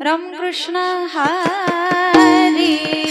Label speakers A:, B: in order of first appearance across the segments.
A: Ram Krishna Hari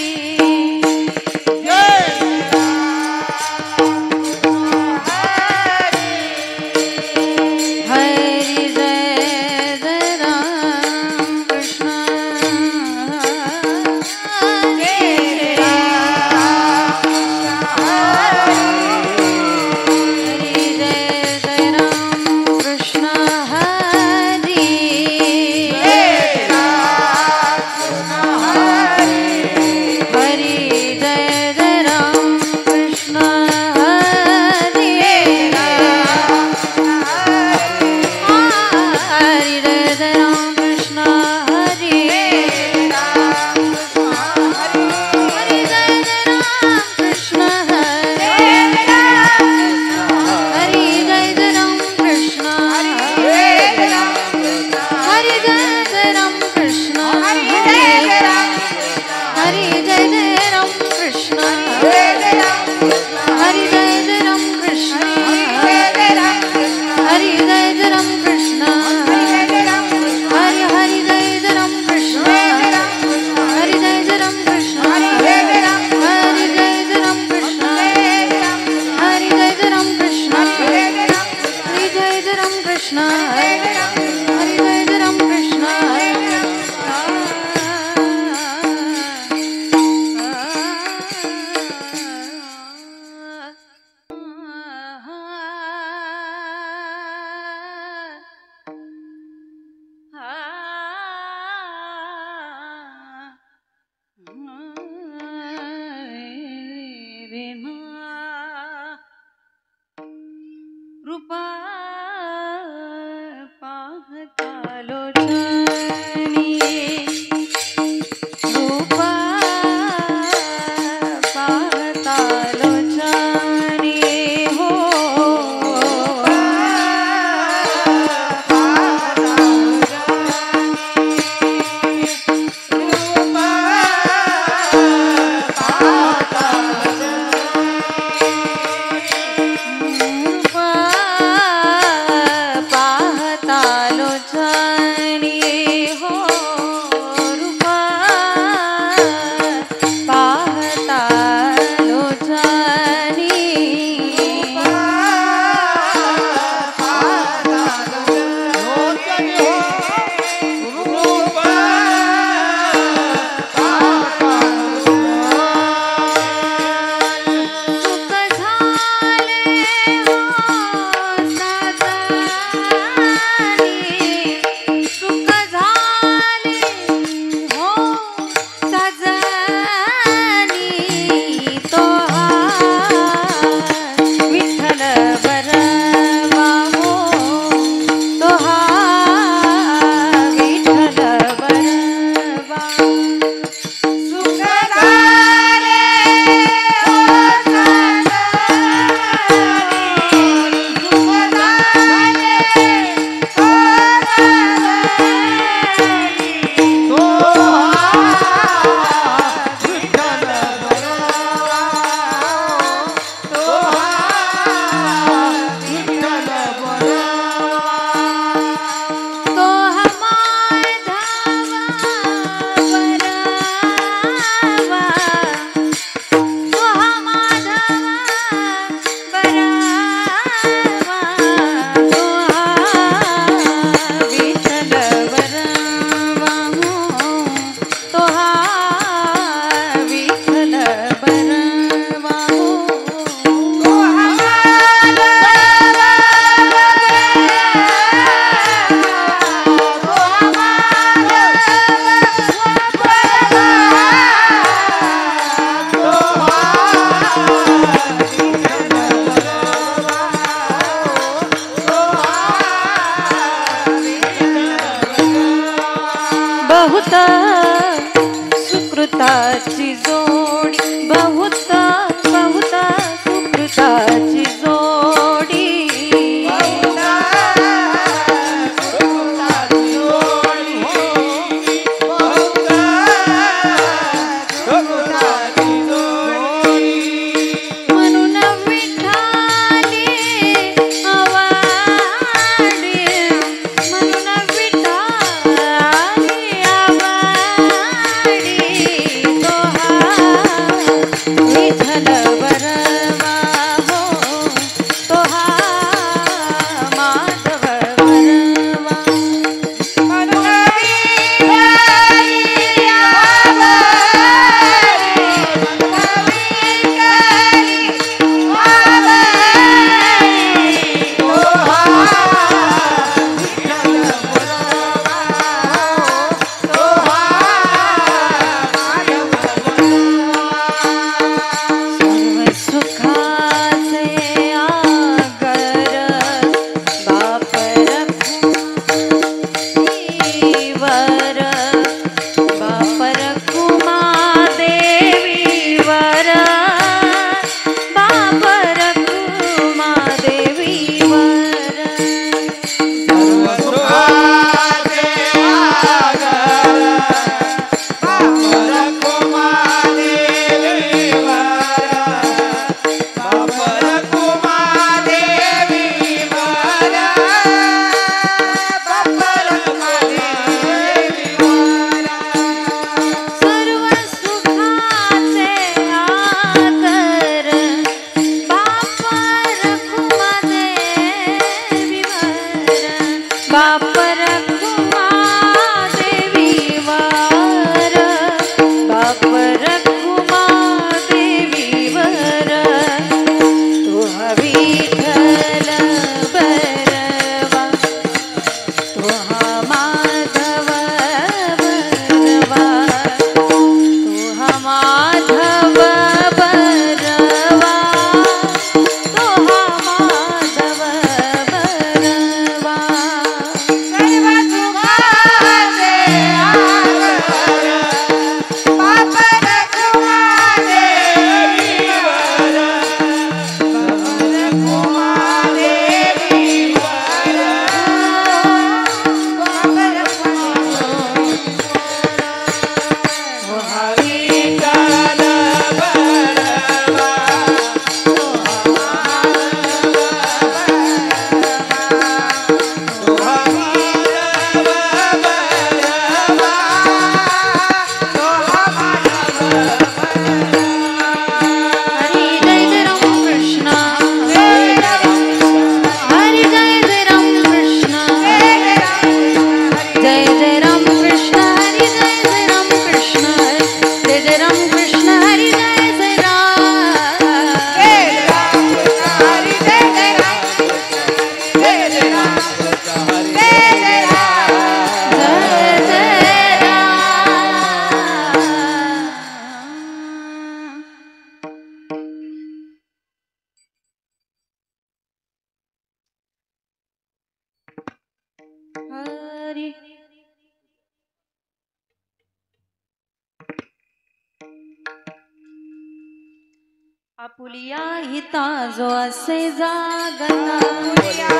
A: Apulia हिता जो असे जागता
B: आपुलिया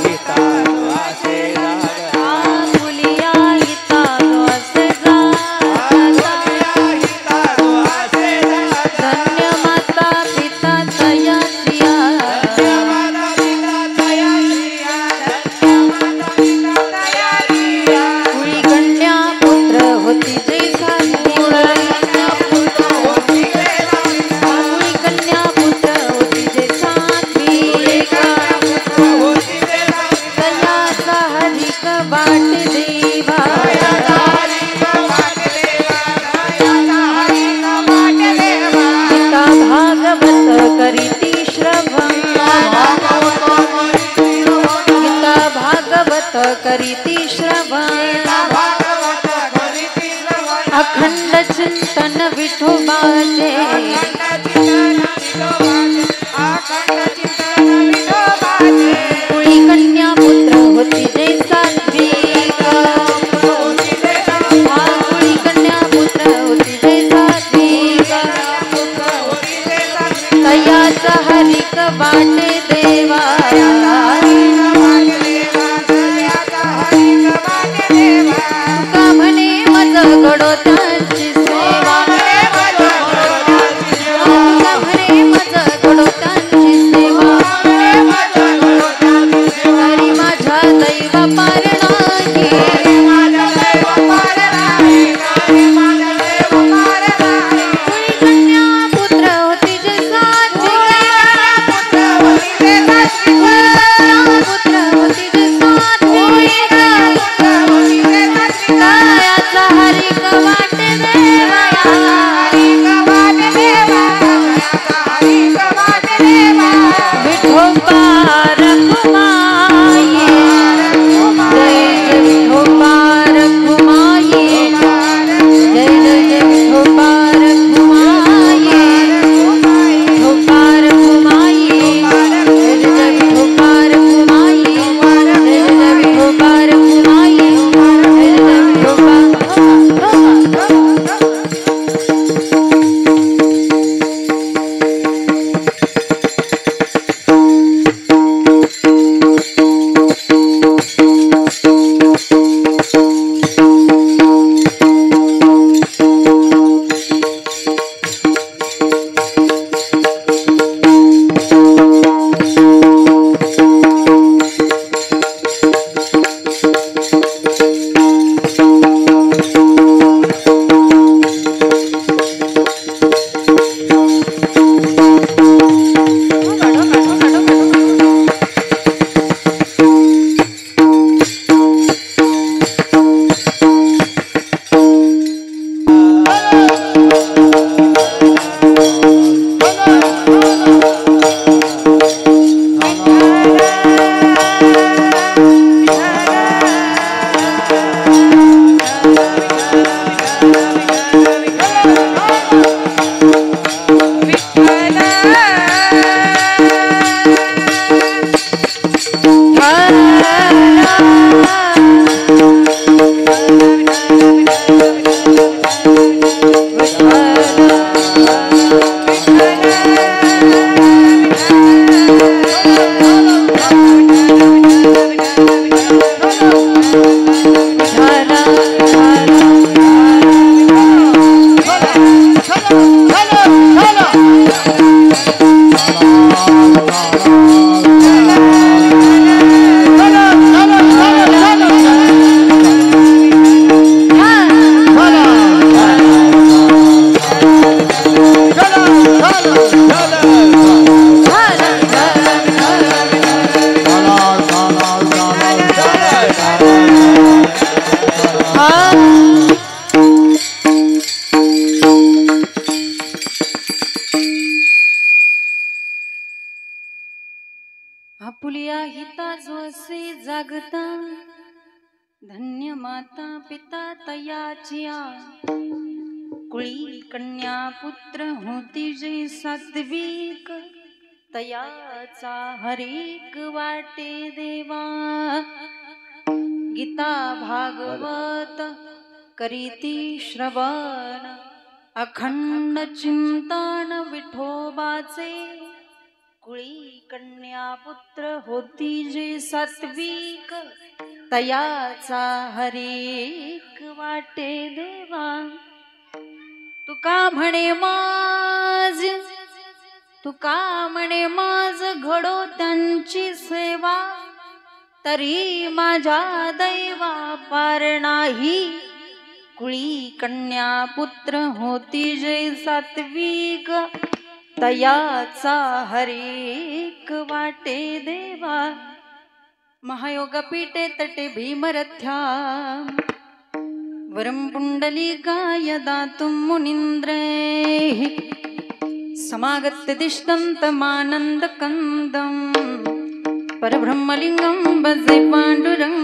B: हिता जो असे जागता
A: आपुलिया हिता जो असे जागता धन्य माता पिता तयाचिया कुळी कन्या पुत्र होती जैसा करीती श्रवण गीता भागवत करीती श्रवण अखंड चिंतन विठोबाचे कुळी कन्या पुत्र होती जय सात्विक कुळी कन्या पुत्र होती जय सात्विक तयाचा हरिक वाटे देवा तुका म्हणे मज घडो त्यांची सेवा तुका म्हणे मज घडो त्यांची सेवा तरी माझ्या दैवा पार नाही कुळी कन्या पुत्र होती जय आपुलिया हिता जो असे जागता धन्य माता पिता तयाचिया कुळी कन्या पुत्र होती जय सात्विक तयाचा हरिक वाटे देवा गीता भागवत करीती श्रवण अखंड चिंतन विठोबाचे कुळी कन्या पुत्र होती जे सात्विक तयाचा हरेक वाटे देवा तुका म्हणे माझ घडो त्यांची सेवा तरी माझ्या दैवा पार नाही कुळी कन्या पुत्र होती जे सात्विक तयाचा हरेक वाटे देवा महायोगपीठे तटे भीमरथ्या वरं पुंडलीकाय दातुं मुनीन्द्रैः समागत्य तिष्ठन्तमानन्दकन्दं परब्रह्मलिङ्गं भजे पाण्डुरङ्गं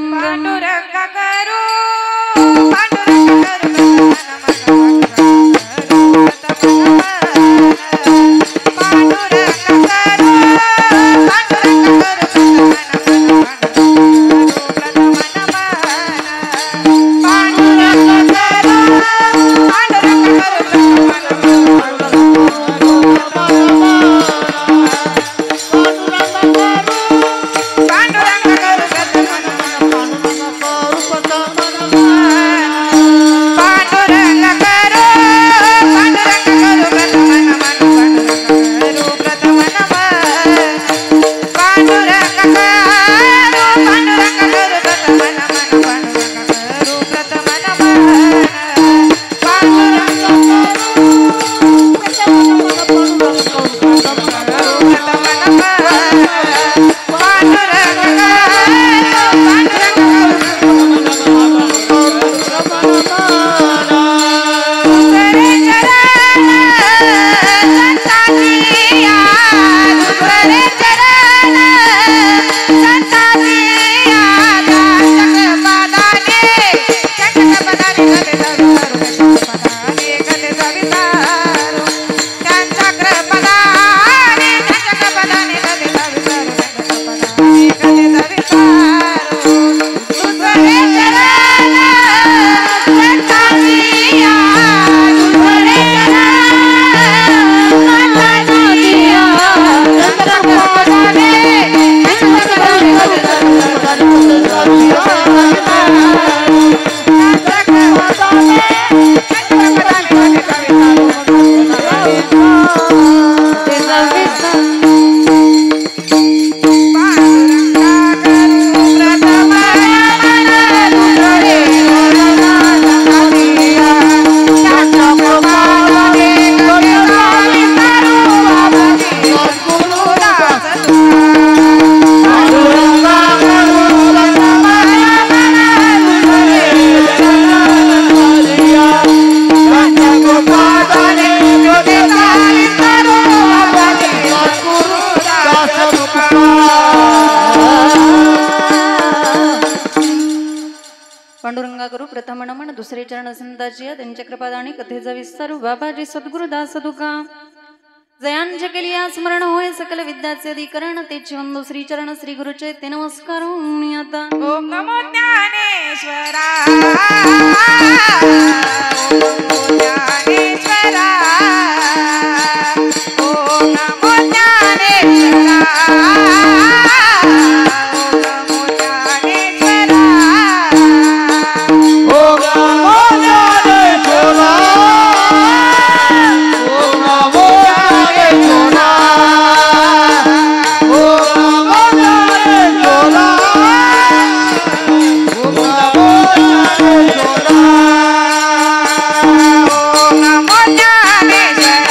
A: पांडुरंगा गुरु प्रथम नमन दुसरे चरण संताची त्यांच्या कृपादानी कथेचा विस्तारू बाबाजी सद्गुरुदास तुका जयांच्या केली स्मरण होय सकल विद्याचे अधिकरण तेची वंदो श्री चरण श्री गुरुचे ते नमस्कार आता
C: ओम नमो ज्ञानेश्वरा ओम नमो ज्ञानेश्वरा नमो ज्ञानेश्वरा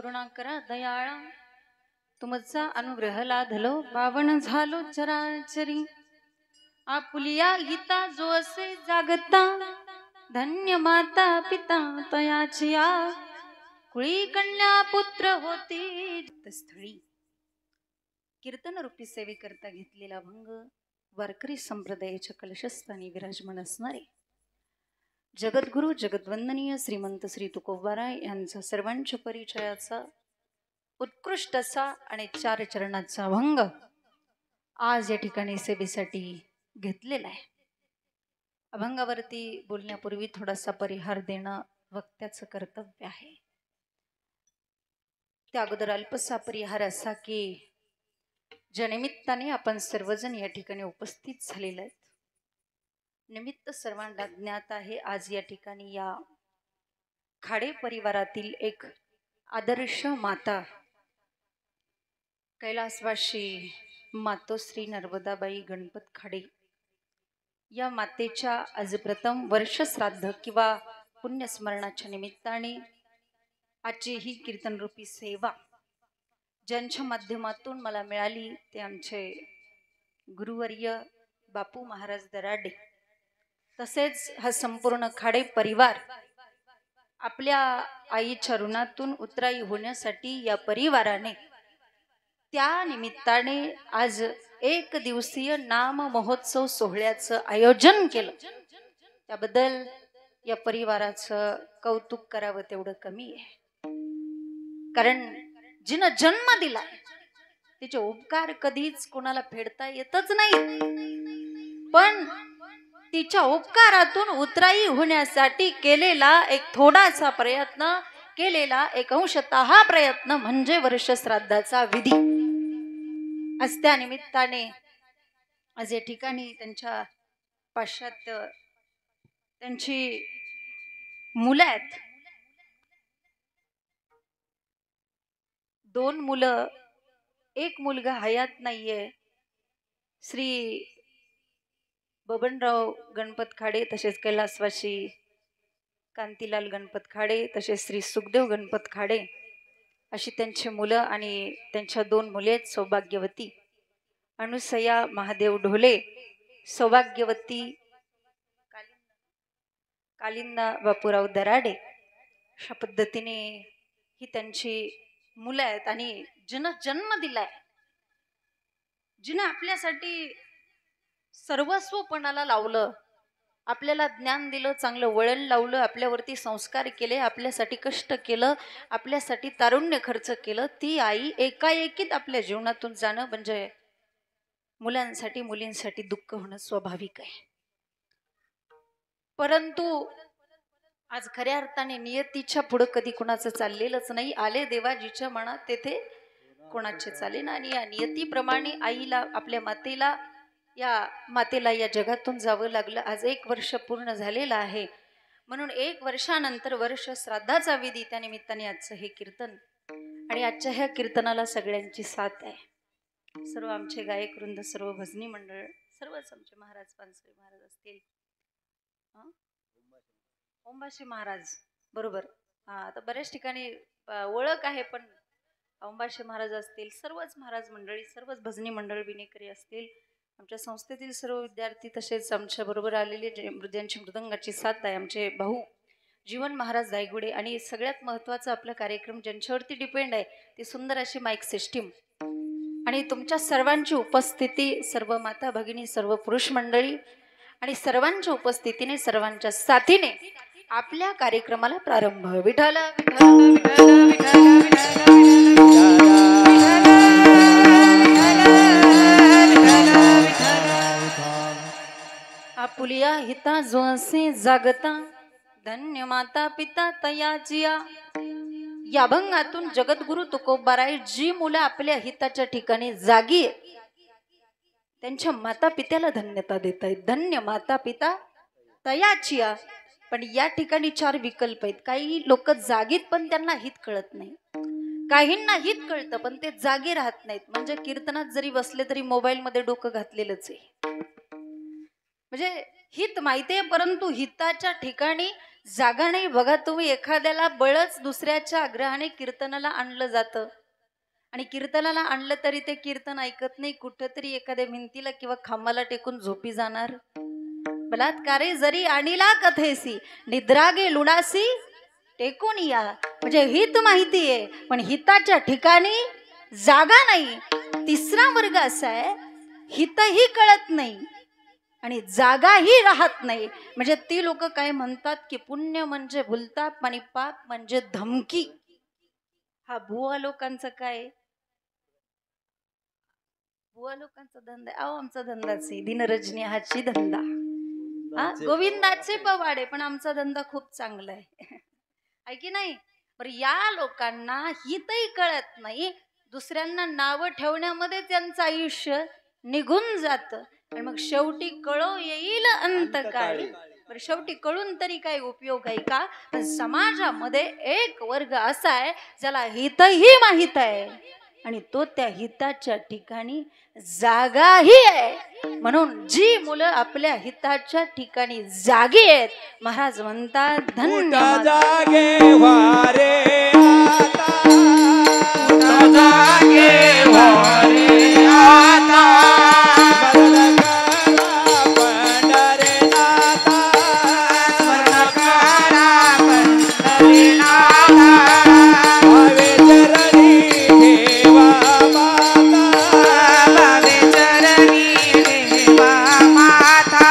A: करुणा करा दयाळा, तुमचा अनुग्रह लाधलो पावन झालो चराचरी. आपुलिया हिता जो असे जागता, धन्य माता पिता तयाचिया. कुळी कन्या पुत्र होती स्थळी. कीर्तन रूपी सेवेकरता घेतलेला भंग वारकरी संप्रदायाच्या कलशस्थानी विराजमान असणारे जगद्गुरु जगद्वंदनीय श्रीमंत श्री तुकोबाराय यांचा सर्वांच्या परिचयाचा उत्कृष्ट असा आणि 4 चरणाचा भंग आज या ठिकाणी सेवेसाठी घेतलेला आहे. अभंगावरती बोलण्यापूर्वी थोडासा परिहार देणं वक्त्याचं कर्तव्य आहे. त्या अगोदर अल्पसा परिहार असा की ज्या निमित्ताने आपण सर्वजण या ठिकाणी उपस्थित झालेले आहेत, निमित्त सर्वांना ज्ञात आहे. आज या ठिकाणी या खाडे परिवारातील एक आदर्श माता कैलासवासी मातोश्री नर्मदाबाई गणपत खाडे या मातेच्या आज प्रथम वर्ष श्राद्ध किंवा पुण्यस्मरणाच्या निमित्ताने आजची ही कीर्तनरूपी सेवा ज्यांच्या माध्यमातून मला मिळाली ते आमचे गुरुवर्य बापू महाराज दराडे, तसेच हा संपूर्ण खाडे परिवार आपल्या आईच्या ऋणातून उतराई होण्यासाठी या परिवाराने त्या निमित्ताने आज 1 दिवसीय नाम महोत्सव सोहळ्याचं आयोजन केलं. त्याबद्दल या परिवाराचं कौतुक करावं तेवढं कमी आहे. कारण जिनं जन्म दिला तिचे उपकार कधीच कोणाला फेडता येतच नाही, पण तिच्या उपकारातून उतराई होण्यासाठी केलेला एक थोडासा प्रयत्न, केलेला एक अंशतः प्रयत्न म्हणजे वर्ष श्राद्धाचा विधी. आज त्या निमित्ताने आज या ठिकाणी त्यांच्या पाश्चात्य त्यांची मुलं आहेत. 2 मुलं, एक मुलगा हयात नाहीये. श्री बबनराव गणपत खाडे, तसेच कैलासवासी कांतीलाल गणपत खाडे, तसेच श्री सुखदेव गणपत खाडे अशी त्यांची मुलं आणि त्यांच्या 2 मुले आहेत. सौभाग्यवती अनुसया महादेव ढोले, सौभाग्यवती कालिंदा बापूराव दराडे. अशा पद्धतीने ही त्यांची मुलं आहेत. आणि जिनं जन्म दिलाय, जिनं आपल्यासाठी सर्वस्वपणाला लावलं, आपल्याला ज्ञान दिलं, चांगलं वळण लावलं, आपल्यावरती संस्कार केले, आपल्यासाठी कष्ट केलं, आपल्यासाठी तारुण्य खर्च केलं, ती आई एकाएकीत आपल्या जीवनातून जाणं म्हणजे मुलांसाठी मुलींसाठी दुःख होणं स्वाभाविक आहे. परंतु आज खऱ्या अर्थाने नियतीच्या पुढे कधी कुणाचं चाललेलंच नाही. आले देवाजीच्या मनात तेथे कोणाचे चालेल. आणि या नियतीप्रमाणे आईला, आपल्या मातेला या जगातून जावं लागलं. आज 1 वर्ष पूर्ण झालेलं आहे. म्हणून 1 वर्षानंतर वर्ष श्राद्धाचा विधी, त्या निमित्ताने आजचं हे कीर्तन. आणि आजच्या ह्या कीर्तनाला सगळ्यांची साथ आहे. सर्व आमचे गायक वृंद, सर्व भजनी मंडळ, सर्वच आमचे महाराज, पानसरे महाराज असतील, ओंबाशी महाराज, बरोबर. आता बऱ्याच ठिकाणी ओळख आहे, पण ओंबाशी महाराज असतील, सर्वच महाराज मंडळी, सर्वच भजनी मंडळ, विनेकरी असतील, आमच्या संस्थेतील सर्व विद्यार्थी, तसेच आमच्या बरोबर आलेले ज्यांची मृदंगाची साथ आहे, आमचे भाऊ जीवन महाराज दायगुडे. आणि सगळ्यात महत्त्वाचा आपला कार्यक्रम ज्यांच्यावरती डिपेंड आहे ती सुंदर अशी माईक सिस्टीम. आणि तुमच्या सर्वांची उपस्थिती, सर्व माता भगिनी, सर्व पुरुष मंडळी आणि सर्वांच्या उपस्थितीने, सर्वांच्या साथीने आपल्या कार्यक्रमाला प्रारंभ. विठ्ठल आपुलिया हिता जो असे जागता, धन्य माता पिता तयाचिया. या अभंगातून जगद्गुरु तुकोबाराय जी मुलं आपल्या हिताच्या ठिकाणी जागी त्यांच्या माता पित्याला धन्यता देत आहेत. धन्य माता पिता तयाचिया. पण या ठिकाणी 4 विकल्प आहेत. काही लोक जागीत पण त्यांना हित कळत नाही, काहींना हित कळतं पण ते जागे राहत नाहीत. म्हणजे कीर्तनात जरी बसले तरी मोबाईल मध्ये डोकं घातलेलंच आहे. म्हणजे हित माहितीये, परंतु हिताच्या ठिकाणी जागा नाही. बघा तुम्ही, एखाद्याला बळच दुसऱ्याच्या आग्रहाने कीर्तनाला आणलं जातं आणि कीर्तनाला आणलं तरी ते कीर्तन ऐकत नाही, कुठंतरी एखाद्या भिंतीला किंवा खांबाला टेकून झोपी जाणार. बलात्कारे जरी आणिला कथेसी निद्रागे लुडासी टेकून या. म्हणजे हित माहिती आहे पण हिताच्या ठिकाणी जागा नाही. तिसरा वर्ग असा आहे, हितही कळत नाही आणि जागाही राहत नाही. म्हणजे ती लोक काय म्हणतात की पुण्य म्हणजे भूलताप आणि पाप म्हणजे धमकी. हा भुवा लोकांचं काय, भुवा लोकांचा धंदा. अहो आमचा धंदाच आहे दिनरजनी हाची धंदा. हा गोविंदाचे पवाडे, पण आमचा धंदा खूप चांगला आहे. आहे की नाही. पर या लोकांना हितही कळत नाही, दुसऱ्यांना नावं ठेवण्यामध्ये त्यांचं आयुष्य निघून जात आणि मग शेवटी कळो येईल अंतकाळी. पर शेवटी कळून तरी काही उपयोग आहे का. पण समाजामध्ये एक वर्ग असा आहे ज्याला हितही माहित आहे आणि तो त्या हिताच्या ठिकाणी जागाही आहे. म्हणून जी मुलं आपल्या हिताच्या ठिकाणी जागी आहेत, महाराज म्हणतात धन्य
B: जागे वारे आता, जागे वारे आता, स्मरण करा पंढरीनाथा, स्मरण करा पंढरीनाथा, भावे चरणी ठेवा माता, भावे चरणी ठेवा माता,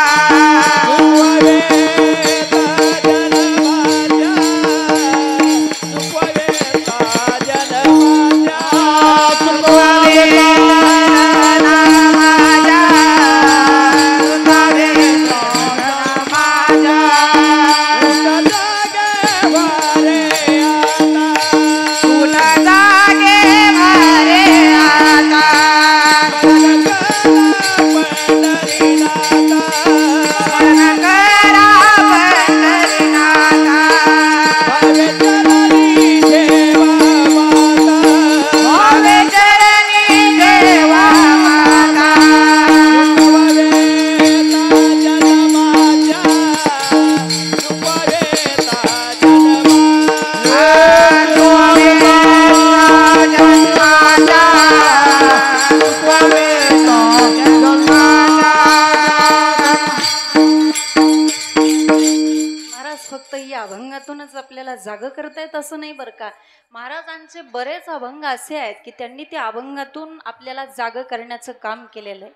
A: आपल्याला जाग करतायत असं नाही बरं का. महाराजांचे बरेच अभंग असे आहेत की त्यांनी त्या अभंगातून आपल्याला जाग करण्याचं काम केलेलं आहे.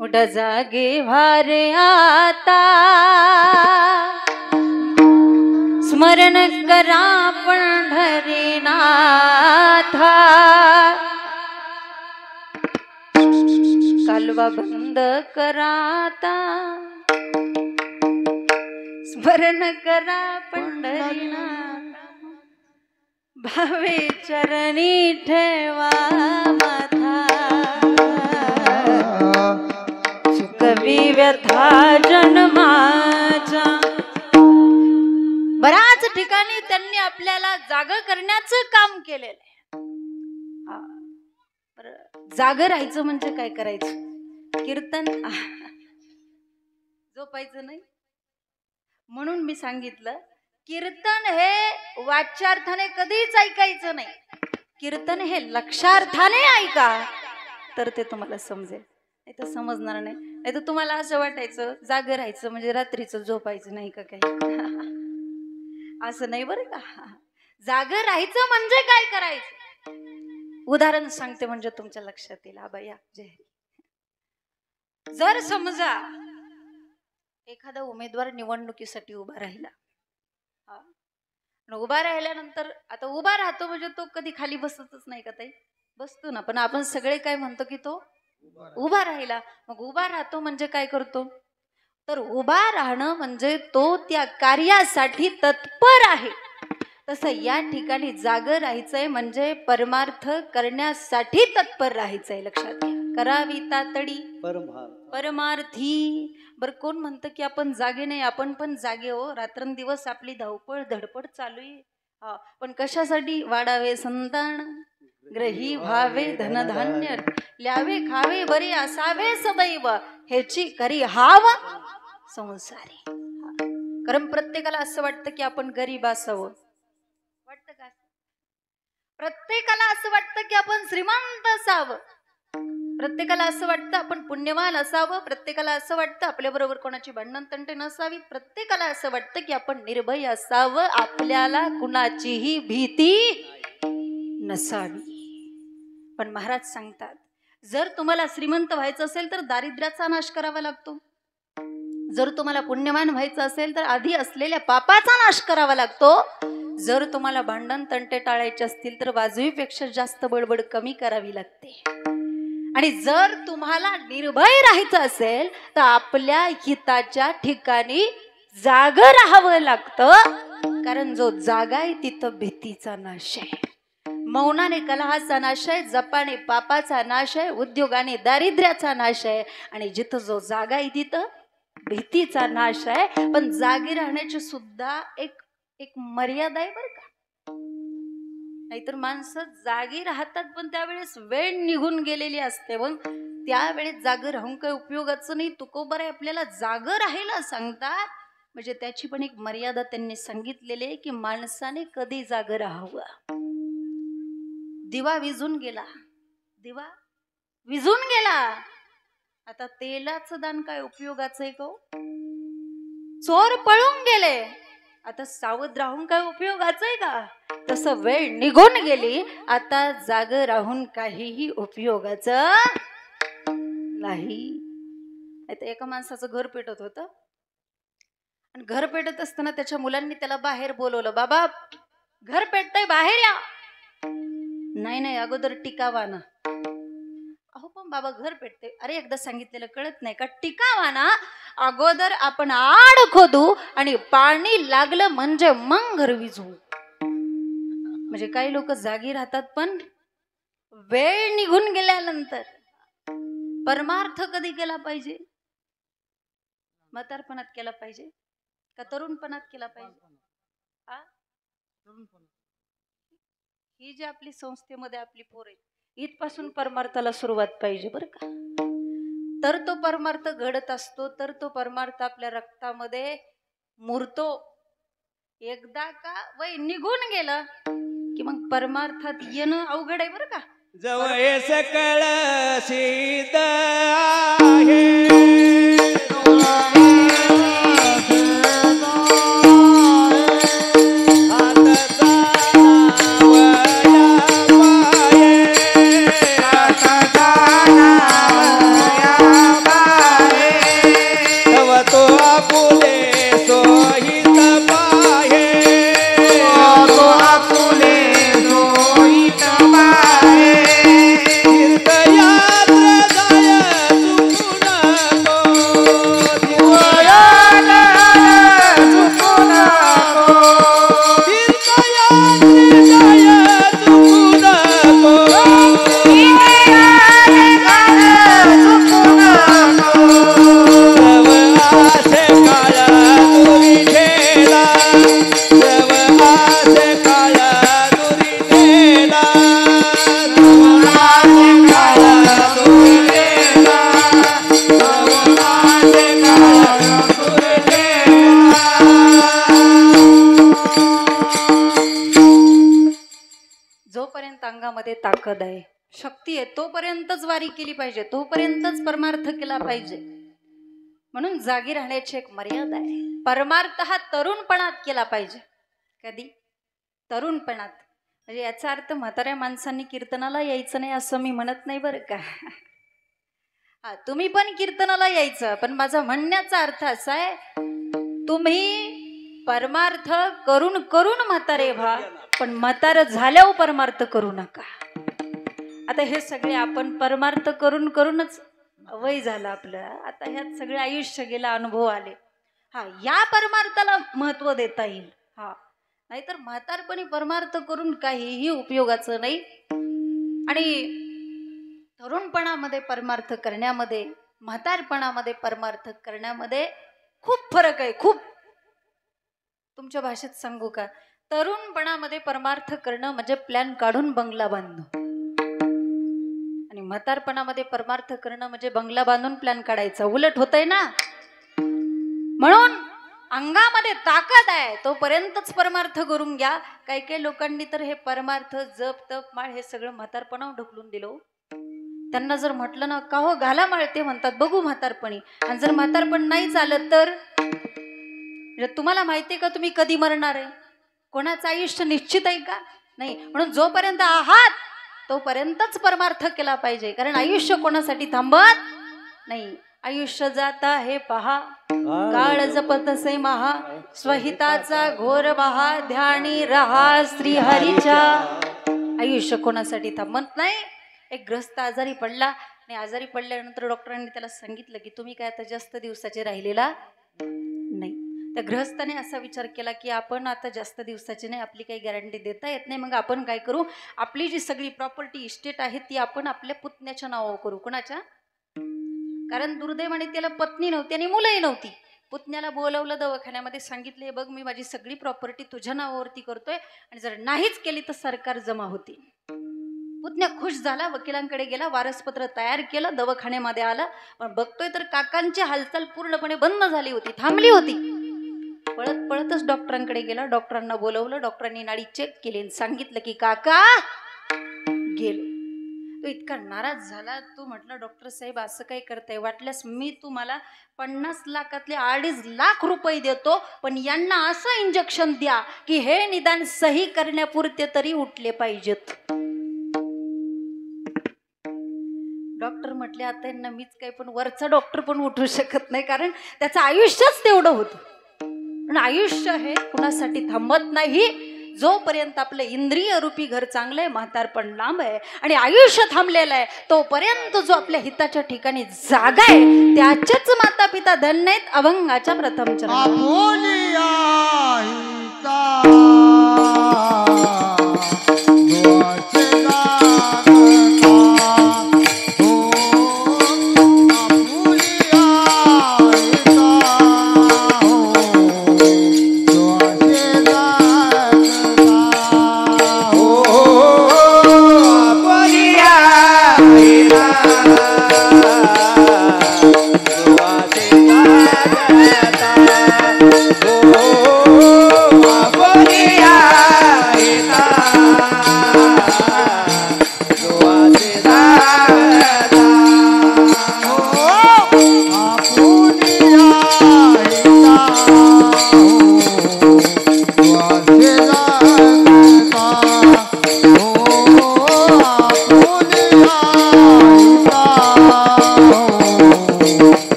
A: उठ जागे भारे आता, स्मरण करा पंढरीनाथा, कालवा बंद कराता, स्मरण करा पंढरीनाथ, भावे चरणी ठेवा माथा, सुखवी व्यथा जन्माचा. बऱ्याच ठिकाणी त्यांनी आपल्याला जाग करण्याचं काम केलेलं आहे. जाग राहायचं म्हणजे काय करायचं, कीर्तन झोपायचं नाही. म्हणून मी सांगितलं कीर्तन हे वाच्यार्थाने कधीच ऐकायचं नाही, कीर्तन हे लक्षार्थाने ऐका तर ते तुम्हाला समजेल, नाही तर समजणार नाही. नाही तर तुम्हाला असं वाटायचं जाग राहायचं म्हणजे रात्रीचं झोपायचं नाही का काही. असं नाही बरं का. जाग राहायचं म्हणजे काय करायचं, उदाहरण सांगते म्हणजे तुमच्या लक्षात येईल. आबाया जय. जर समजा एखादा उमेदवार निवडणुकीसाठी उभा राहिला, उभा राहिल्यानंतर आता उभा राहतो म्हणजे तो कधी खाली बसतच नाही का ताई, बसतो ना. पण आपण सगळे काय म्हणतो की तो उभा राहिला. मग उभा राहतो म्हणजे काय करतो, तर उभा राहणं म्हणजे तो त्या कार्यासाठी तत्पर आहे. तसं या ठिकाणी जाग राहायचंय म्हणजे परमार्थ करण्यासाठी तत्पर राहायचंय. लक्षात घ्या. करावी तातडी परमार्थी. बर कोण म्हणतं की आपण जागे नाही, आपण पण जागे हो. रात्रंदिवस आपली धावपळ धडपड चालू आहे. पण कशासाठी, वाढावे संतान, ग्रही व्हावे धनधान्य, ल्यावे खावे बरे असावे सदैव, ह्याची करी हाव संसारी. कारण प्रत्येकाला असं वाटतं की आपण गरीब असावं, वाटतं का? प्रत्येकाला असं वाटतं की आपण श्रीमंत असावं, प्रत्येकाला असं वाटतं आपण पुण्यवान असावं, प्रत्येकाला असं वाटतं आपल्या बरोबर कोणाची भांडण तंटे नसावी, प्रत्येकाला असं वाटतं की आपण निर्भय असावं, आपल्याला कुणाचीही भीती नसावी. पण महाराज सांगतात, जर तुम्हाला श्रीमंत व्हायचं असेल तर दारिद्र्याचा नाश करावा लागतो, जर तुम्हाला पुण्यवान व्हायचं असेल तर आधी असलेल्या पापाचा नाश करावा लागतो, जर तुम्हाला भांडण तंटे टाळायचे असतील तर वाजवीपेक्षा जास्त बडबड कमी करावी लागते, आणि जर तुम्हाला निर्भय राहायचं असेल तर आपल्या हिताच्या ठिकाणी जागं राहावं लागतं, कारण जो जागा आहे तिथं भीतीचा नाश आहे, मौनाने कलहाचा नाश आहे, जपाने पापाचा नाश आहे, उद्योगाने दारिद्र्याचा नाश आहे, आणि जिथं जो जागा आहे तिथं भीतीचा नाश आहे. पण जागी राहण्याची सुद्धा एक मर्यादा आहे बरं का. नाहीतर माणसं जागी राहतात पण त्यावेळेस वेळ निघून गेलेली असते, मग त्यावेळेस जागं राहून काही उपयोगाचं नाही. तुकोबाराय आपल्याला जागं राहायला सांगतात, म्हणजे त्याची पण एक मर्यादा त्यांनी सांगितलेली आहे की माणसाने कधी जागं राहावं. दिवा विझून गेला, दिवा विझून गेला, आता तेलाचं दान काय उपयोगाचं आहे का? चोर पळून गेले, आता सावध राहून काय उपयोगाचं आहे का? तसं वेळ निघून गेली, आता जागं राहून काहीही उपयोगाचं नाही. आता एका माणसाचं घर पेटत होतं, आणि घर पेटत असताना त्याच्या मुलांनी त्याला बाहेर बोलवलं, बाबा घर पेटतंय बाहेर या. नाही नाही अगोदर टिकावा ना. अहो पण बाबा घर पेटते, अरे एकदा सांगितलेलं कळत नाही का? टिकावा ना, अगोदर आपण आड खोदू आणि पाणी लागलं म्हणजे मग घर विझू. म्हणजे काही लोक जागी राहतात पण वेळ निघून गेल्यानंतर. परमार्थ कधी केला पाहिजे? म्हातारपणात केला पाहिजे का तरुणपणात केला पाहिजे? ही जी आपली संस्थेमध्ये आपली पोर आहेत, इथपासून परमार्थाला सुरुवात पाहिजे बरं का. तर तो परमार्थ घडत असतो, तर तो परमार्थ आपल्या रक्तामध्ये मुरतो. एकदा का वय निघून गेलं की मग परमार्थात येणं अवघड आहे बरं का.
B: जवळ सकळ सिद्ध आहे,
A: जोपर्यंत अंगामध्ये ताकद आहे, शक्ती आहे, तोपर्यंतच वारी केली पाहिजे, तोपर्यंतच परमार्थ केला पाहिजे. म्हणून जागी राहण्याची एक मर्यादा आहे. परमार्थ हा तरुणपणात केला पाहिजे. कधी? तरुणपणात. म्हणजे याचा अर्थ म्हाताऱ्या माणसांनी कीर्तनाला यायचं नाही असं मी म्हणत नाही बरं का. हा, तुम्ही पण कीर्तनाला यायचं, पण माझा म्हणण्याचा अर्थ असा आहे, तुम्ही परमार्थ करून करून म्हातारे व्हा, पण म्हातारं झाल्यावर परमार्थ करू नका. आता हे सगळे आपण परमार्थ करून करूनच वय झालं आपलं, आता ह्यात सगळे आयुष्य गेला, अनुभव आले. हा, या परमार्थाला महत्व देता येईल. हा, नाहीतर म्हातारपणी परमार्थ करून काहीही उपयोगाचं नाही. आणि तरुणपणामध्ये परमार्थ करण्यामध्ये, म्हातारपणामध्ये परमार्थ करण्यामध्ये खूप फरक आहे. खूप. तुमच्या भाषेत सांगू का? तरुणपणामध्ये परमार्थ करणं म्हणजे प्लॅन काढून बंगला बांधणं, आणि म्हातारपणामध्ये परमार्थ करणं म्हणजे बंगला बांधून प्लॅन काढायचा. उलट होतंय ना. म्हणून अंगामध्ये ताकद आहे तोपर्यंतच परमार्थ करून घ्या. काही काही लोकांनी तर हे परमार्थ जप तप माळ हे सगळं म्हातारपणावर ढकलून दिलो. त्यांना जर म्हटलं ना का हो घाला माळ, ते म्हणतात बघू म्हातारपणी. आणि जर म्हातारपण नाही चालत तर तुम्हाला माहितीये का तुम्ही कधी मरणार आहे? कोणाचं आयुष्य निश्चित आहे का? नाही. म्हणून जोपर्यंत आहात तोपर्यंतच परमार्थ केला पाहिजे, कारण आयुष्य कोणासाठी थांबत नाही. आयुष्य जाता हे पहा, काळ जपत से महा, स्वहिताचा घोर बहा, ध्यानी रहा श्री हरीच्या. आयुष्य कोणासाठी थांबत नाही. एक ग्रस्त आजारी पडला आणि आजारी पडल्यानंतर डॉक्टरांनी त्याला सांगितलं की तुम्ही काय आता जास्त दिवसाचे राहिलेला नाही. त्या गृहस्थाने असा विचार केला की आपण आता जास्त दिवसाची नाही, आपली काही गॅरंटी देता येत नाही. मग आपण काय करू, आपली जी सगळी प्रॉपर्टी इस्टेट आहे ती आपण आपल्या पुतण्याच्या नावावर करू. कोणाच्या? कारण दुर्दैवाने त्याला पत्नी नव्हती आणि मुलंही नव्हती. पुतण्याला बोलवलं दवाखान्यामध्ये, सांगितले बघ मी माझी सगळी प्रॉपर्टी तुझ्या नावावरती करतोय आणि जर नाहीच केली तर सरकार जमा होती. पुतण्या खुश झाला, वकिलांकडे गेला, वारसपत्र तयार केलं, दवाखान्यामध्ये आला. पण बघतोय तर काकांची हालचाल पूर्णपणे बंद झाली होती, थांबली होती. पळत पळतच डॉक्टरांकडे गेला, डॉक्टरांना बोलवलं. डॉक्टरांनी नाडी चेक केली आणि सांगितलं की काका गेले. तो इतका नाराज झाला. तो म्हटला डॉक्टर साहेब असं काय करताय, वाटल्यास मी तुम्हाला 50 लाखातले 2.5 लाख रुपये देतो, पण यांना असं इंजेक्शन द्या की हे निदान सही करण्यापुरते तरी उठले पाहिजेत. डॉक्टर म्हटले आता यांना मीच काय, पण वरचा डॉक्टर पण उठू शकत नाही, कारण त्याचं आयुष्यच तेवढं होतं. पण आयुष्य हे कुणासाठी थांबत नाही. जोपर्यंत आपलं इंद्रिय रूपी घर चांगलं आहे, म्हातारपण लांब आहे आणि आयुष्य थांबलेलं आहे, तोपर्यंत जो आपल्या हिताच्या ठिकाणी जागा आहे त्याचेच माता पिता धन्य आहेत. अभंगाच्या प्रथम चरण.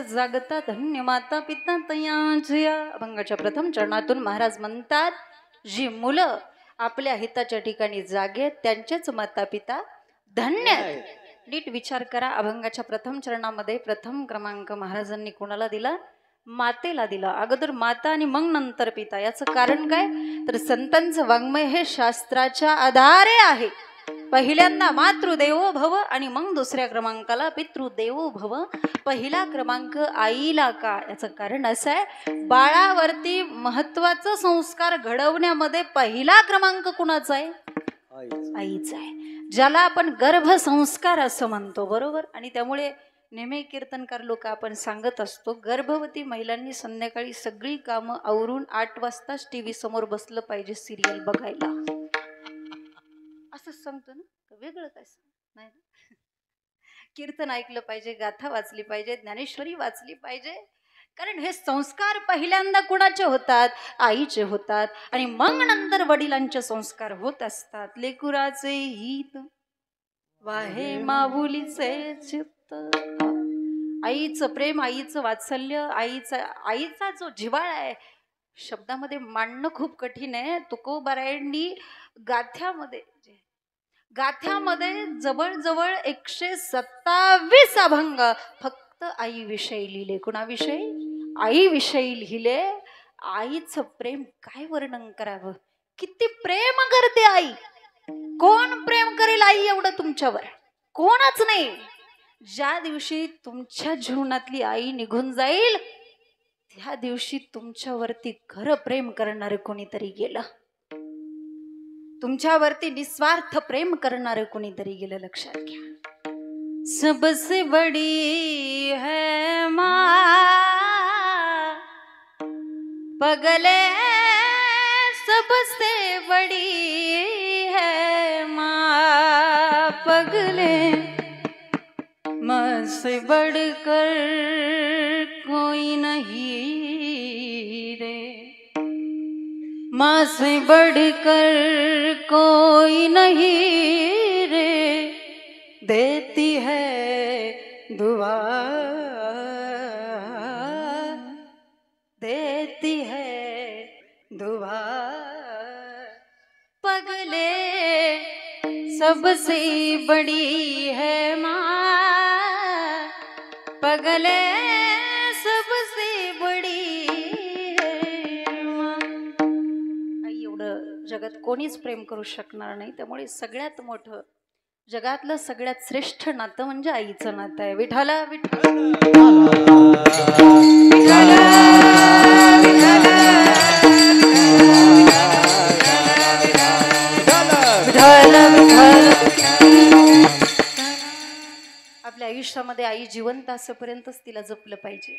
A: जागता धन्य माता पिता तयाच्या. अभंगाच्या प्रथम चरणातून महाराज म्हणतात जी मुलं आपल्या हिताच्या ठिकाणी जागे त्यांचेच माता पिता धन्य. नीट विचार करा. अभंगाच्या प्रथम चरणामध्ये प्रथम क्रमांक महाराजांनी कोणाला दिला? मातेला दिला. अगोदर माता आणि मग नंतर पिता. याचं कारण काय? तर संतांचं वाङ्मय हे शास्त्राच्या आधारे आहे. पहिल्यांदा मातृदेवो भव आणि मग दुसऱ्या क्रमांकाला पितृदेवो भव. पहिला क्रमांक आईला का? याचं कारण असं आहे बाळावरती महत्वाचं संस्कार घडवण्यामध्ये पहिला क्रमांक कुणाचा आहे? आईचा आहे, ज्याला आपण गर्भसंस्कार असं म्हणतो, बरोबर. आणि त्यामुळे नेहमी कीर्तनकार लोक आपण सांगत असतो, गर्भवती महिलांनी संध्याकाळी सगळी कामं आवरून 8 वाजताच टीव्ही समोर बसलं पाहिजे सिरियल बघायला, असंच सांगतो ना, वेगळं काय नाही. कीर्तन ऐकलं पाहिजे, गाथा वाचली पाहिजे, ज्ञानेश्वरी वाचली पाहिजे, कारण हे संस्कार पहिल्यांदा कुणाचे होतात? आईचे होतात, आणि मग नंतर वडिलांचे संस्कार होत असतात. लेकुराचे हित वाहे माऊलीचे चित्त. आईचं प्रेम, आईचं वात्सल्य, आईचा जो जिव्हाळा आहे शब्दामध्ये मांडणं खूप कठीण आहे. तुकोबारायांनी गाथ्यामध्ये जवळजवळ 127 अभंग फक्त आईविषयी लिहिले. कुणाविषयी? आईविषयी लिहिले. आईचं प्रेम काय वर्णन करावं, किती प्रेम करते आई. कोण प्रेम करेल आई एवढं तुमच्यावर? कोणच नाही. ज्या दिवशी तुमच्या जीवनातली आई निघून जाईल त्या दिवशी तुमच्यावरती खरं प्रेम करणारे कोणीतरी गेलं, तुमच्यावरती निस्वार्थ प्रेम करणारे कोणीतरी गेलं, लक्षात घ्या. सबसे बड़ी है माँ पगले, सबसे बड़ी है माँ पगले, माँ से बढ़कर कोई नहीं रे, माँ से बढ़कर कोई नहीं रे, देती है दुआ, देती है दुआ, पगले सबसे बड़ी है माँ पगले, सबसे बडी है माँ. आई एवढं जगात कोणीच प्रेम करू शकणार नाही. त्यामुळे सगळ्यात मोठं, जगातलं सगळ्यात श्रेष्ठ नातं म्हणजे आईचं नातं आहे. विठाला आपल्या आयुष्यामध्ये आई जिवंत असेपर्यंतच तिला जपलं पाहिजे.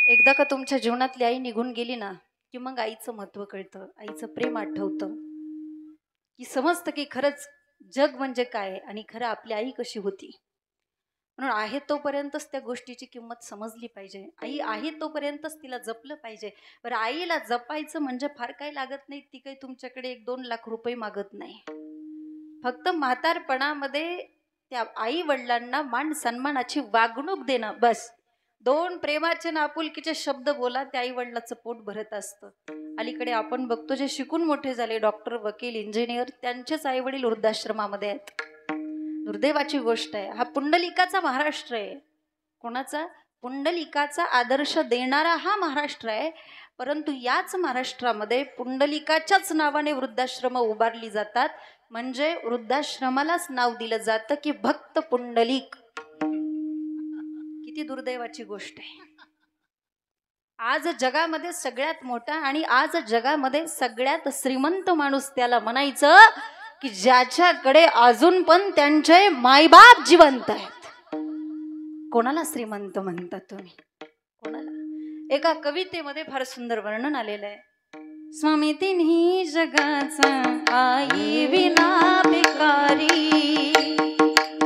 A: एकदा का तुमच्या जीवनातली आई निघून गेली ना की मग आईचं महत्व कळतं, आईचं प्रेम आठवतं, की समजतं की खरंच जग म्हणजे काय आणि खरं आपली आई कशी होती. म्हणून आहे तोपर्यंतच त्या गोष्टीची किंमत समजली पाहिजे. आई आहे तोपर्यंतच तिला जपलं पाहिजे. बरं, आईला जपायचं म्हणजे फार काही लागत नाही. ती काही तुमच्याकडे 1-2 लाख रुपये मागत नाही. फक्त म्हातारपणामध्ये त्या आई वडिलांना मान सन्मानाची वागणूक देणं, बस. 2 प्रेमाचे आणि आपुलकीचे शब्द बोला, त्या आई वडिलाचं पोट भरत असतं. अलीकडे आपण बघतो जे शिकून मोठे झाले, डॉक्टर, वकील, इंजिनियर, त्यांचेच आई वडील वृद्धाश्रमामध्ये आहेत. दुर्दैवाची गोष्ट आहे. हा पुंडलिकाचा महाराष्ट्र आहे. कोणाचा? पुंडलिकाचा आदर्श देणारा हा महाराष्ट्र आहे. परंतु याच महाराष्ट्रामध्ये पुंडलिकाच्याच नावाने वृद्धाश्रम उभारली जातात. म्हणजे वृद्धाश्रमालाच नाव दिलं जातं की भक्त पुंडलिक. किती दुर्दैवाची गोष्ट आहे. आज जगामध्ये सगळ्यात मोठा आणि आज जगामध्ये सगळ्यात श्रीमंत माणूस त्याला म्हणायचं की ज्याच्याकडे अजून पण त्यांचे मायबाप जिवंत आहेत. कोणाला श्रीमंत म्हणता तुम्ही? कोणाला? एका कवितेमध्ये फार सुंदर वर्णन आलेलं आहे. स्वामी तिन्ही जगाचा आई विना भिकारी,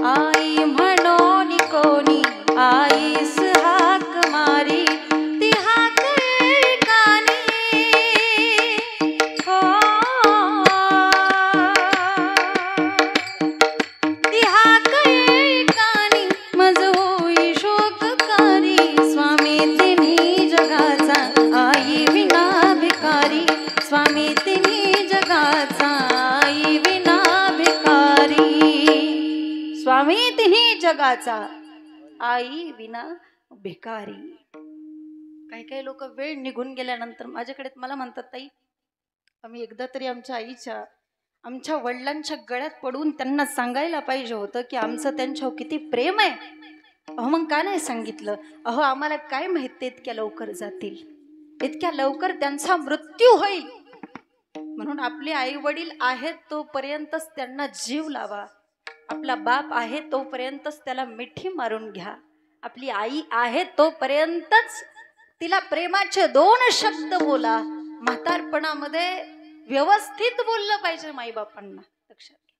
A: आई म्हणून कोणी आईस हाक मारी, ती हाक एकानी हो, ती हाक एकानी मज होई शोककारी. स्वामी तिन्ही जगाचा आई विना भिकारी, स्वामी तिन्ही जगाचा आई विना भिकारी, स्वामी तिन्ही जगाचा आई विना भिकारी. काही काही लोक वेळ निघून गेल्यानंतर माझ्याकडे मला म्हणतात, ताई आम्ही एकदा तरी आमच्या वडिलांच्या गळ्यात पडून त्यांना सांगायला पाहिजे होतं की आमचं त्यांच्यावर किती प्रेम आहे. अहो मग का नाही सांगितलं? अहो आम्हाला काय माहित ते इतक्या लवकर जातील, इतक्या लवकर त्यांचा मृत्यू होईल. म्हणून आपले आई वडील आहेत तोपर्यंतच त्यांना जीव लावा. आपला बाप आहे तोपर्यंतच त्याला मिठी मारून घ्या. आपली आई आहे तोपर्यंतच तिला प्रेमाचे 2 शब्द बोला. म्हातारपणामध्ये व्यवस्थित बोललं पाहिजे माईबापांना. लक्षात घ्या.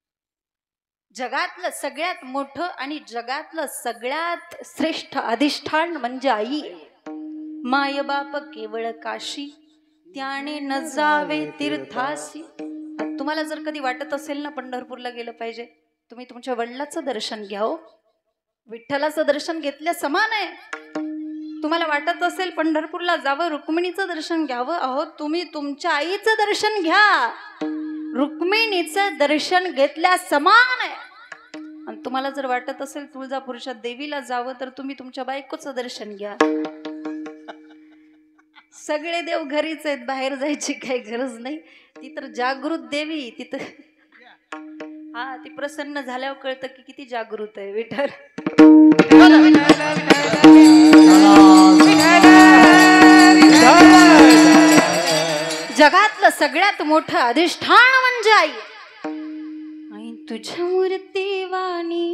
A: जगातलं सगळ्यात मोठं आणि जगातलं सगळ्यात श्रेष्ठ अधिष्ठान म्हणजे आई. माय बाप केवळ काशी, त्याने न जावे तीर्थासी. तुम्हाला जर कधी वाटत असेल ना पंढरपूरला गेलं पाहिजे, तुम्ही तुमच्या वडिलाचं दर्शन घ्या. हो, विठ्ठलाचं दर्शन घेतल्या समान आहे. तुम्हाला वाटत असेल पंढरपूरला जावं, रुक्मिणीचं दर्शन घ्यावं, अहो तुम्ही तुमच्या आईचं दर्शन घ्या. रुक्मिणीचं दर्शन घेतल्या समान आहे. आणि तुम्हाला जर वाटत असेल तुळजापूरच्या देवीला जावं, तर तुम्ही तुमच्या बायकोचं दर्शन घ्या. सगळे देव घरीच आहेत, बाहेर जायची काही गरज नाही. ती तर जागृत देवी. तिथं हा, ती प्रसन्न झाल्यावर कळतं की किती जागृत आहे विठ्ठल. जगातलं सगळ्यात मोठं अधिष्ठान म्हणजे आई. आई तुझ्या मूर्ती वाणी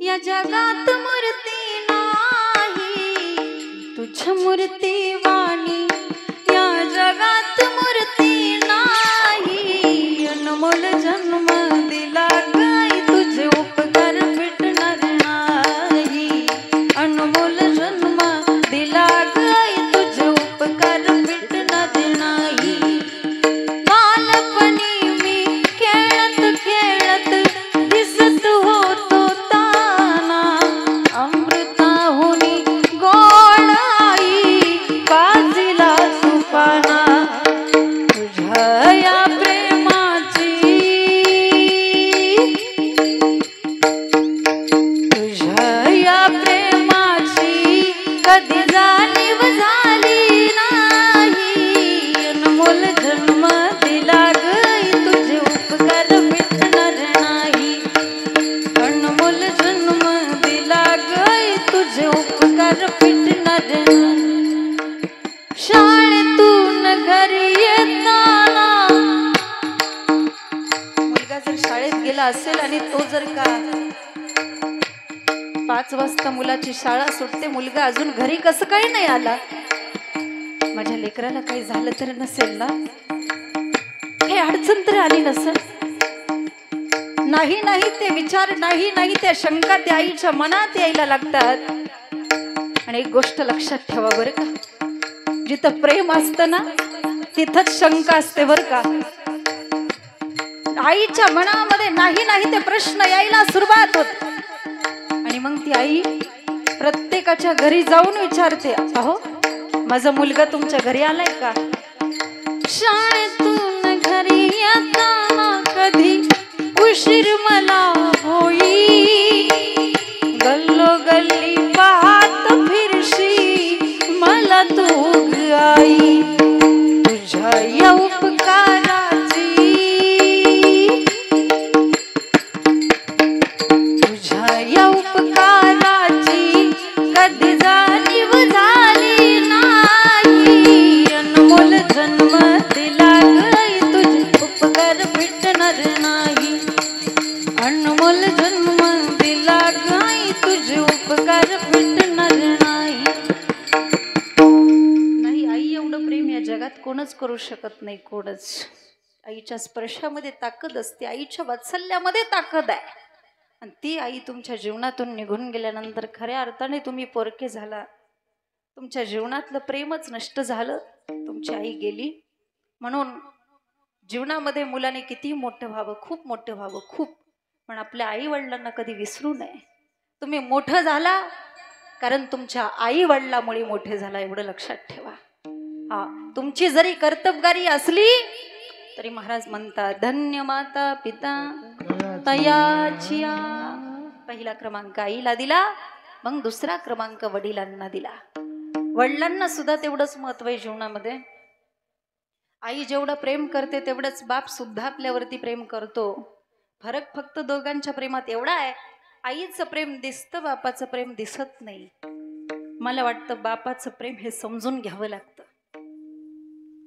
A: या जगात मूर्ती नाही. तुझ्या मूर्ती वाणी या जगात मूर्ती नाही. अनमोल जन्म दिला गाई, तुझे उपकार भेटणार नाही. अनमोल जन्म दिला गाई, तुझे उपकार भेटणार नाही. बालपणी मी खेळत खेळत दिसत होतो ताना. अमृताहुनी गोड आई काजीला सुपाना. तुझ्या या प्रेमाची, तुझ्या या प्रेमाची कधी जाणीव झाली नाही. अनमोल जन्म दिला गई, तुझे उपकार भेटणार नाही. अनमोल जन्म दिला गई, तुझे उपकार भेटणार नाही. शाळेतून घरी येताना मुलगा जर शाळेत गेला असेल आणि तो जर का 5 वाजता मुलाची शाळा सुटते, मुलगा अजून घरी कसं काही नाही आला, माझ्या लेकराला काही झालं तर नसेल ना, काही अडचण तर आली नसेल. नाही नाही ते विचार, नाही नाही त्या शंका त्या आईच्या मनात यायला लागतात. आणि एक गोष्ट लक्षात ठेवा बरं का, जिथं प्रेम असतं ना तिथंच शंका असते बरं का. आईच्या मनामध्ये नाही नाही ते प्रश्न यायला सुरुवात होते. आणि मग ती आई प्रत्येकाच्या घरी जाऊन विचारते, अहो माझा मुलगा तुमच्या घरी आलाय का. शाळेतून घरी येताना कधी उशीर मला होई. गल्लोगल्ली पाहत फिरशी मला तू आई. तुझ्या या उपकाराची, तुझ्या या उपकाराची कधी जाणीव झाली नाही. अनमोल जन्म दिला गई, तुझे उपकार भेटणार नाही. अनमोल जन्म दिला गई, तुझे उपकार भेटणार नाही. नाही, आई एवढं प्रेम या जगात कोणच करू शकत नाही, कोणच. आईच्या स्पर्शामध्ये ताकद असते, आईच्या वात्सल्यामध्ये ताकद आहे. आणि ती आई तुमच्या जीवनातून निघून गेल्यानंतर खऱ्या अर्थाने तुम्ही पोरके झाला. तुमच्या जीवनातलं प्रेमच नष्ट झालं, तुमची आई गेली. म्हणून जीवनामध्ये मुलाने किती मोठं व्हावं, खूप मोठं व्हावं, खूप, पण आपल्या आई वडिलांना कधी विसरू नये. तुम्ही मोठं झाला कारण तुमच्या आई वडिलामुळे मोठे झाला, एवढं लक्षात ठेवा. हा, तुमची जरी कर्तबगारी असली तरी महाराज म्हणतात, धन्य माता पिता तयाचिया. पहिला क्रमांक आईला दिला, मग दुसरा क्रमांक वडिलांना दिला. वडिलांना सुद्धा तेवढंच महत्व आहे जीवनामध्ये. आई जेवढं प्रेम करते तेवढंच बाप सुद्धा आपल्यावरती प्रेम करतो. फरक फक्त दोघांच्या प्रेमात एवढा आहे, आईचं प्रेम दिसतं, बापाचं प्रेम दिसत नाही. मला वाटतं बापाचं प्रेम हे समजून घ्यावं लागतं.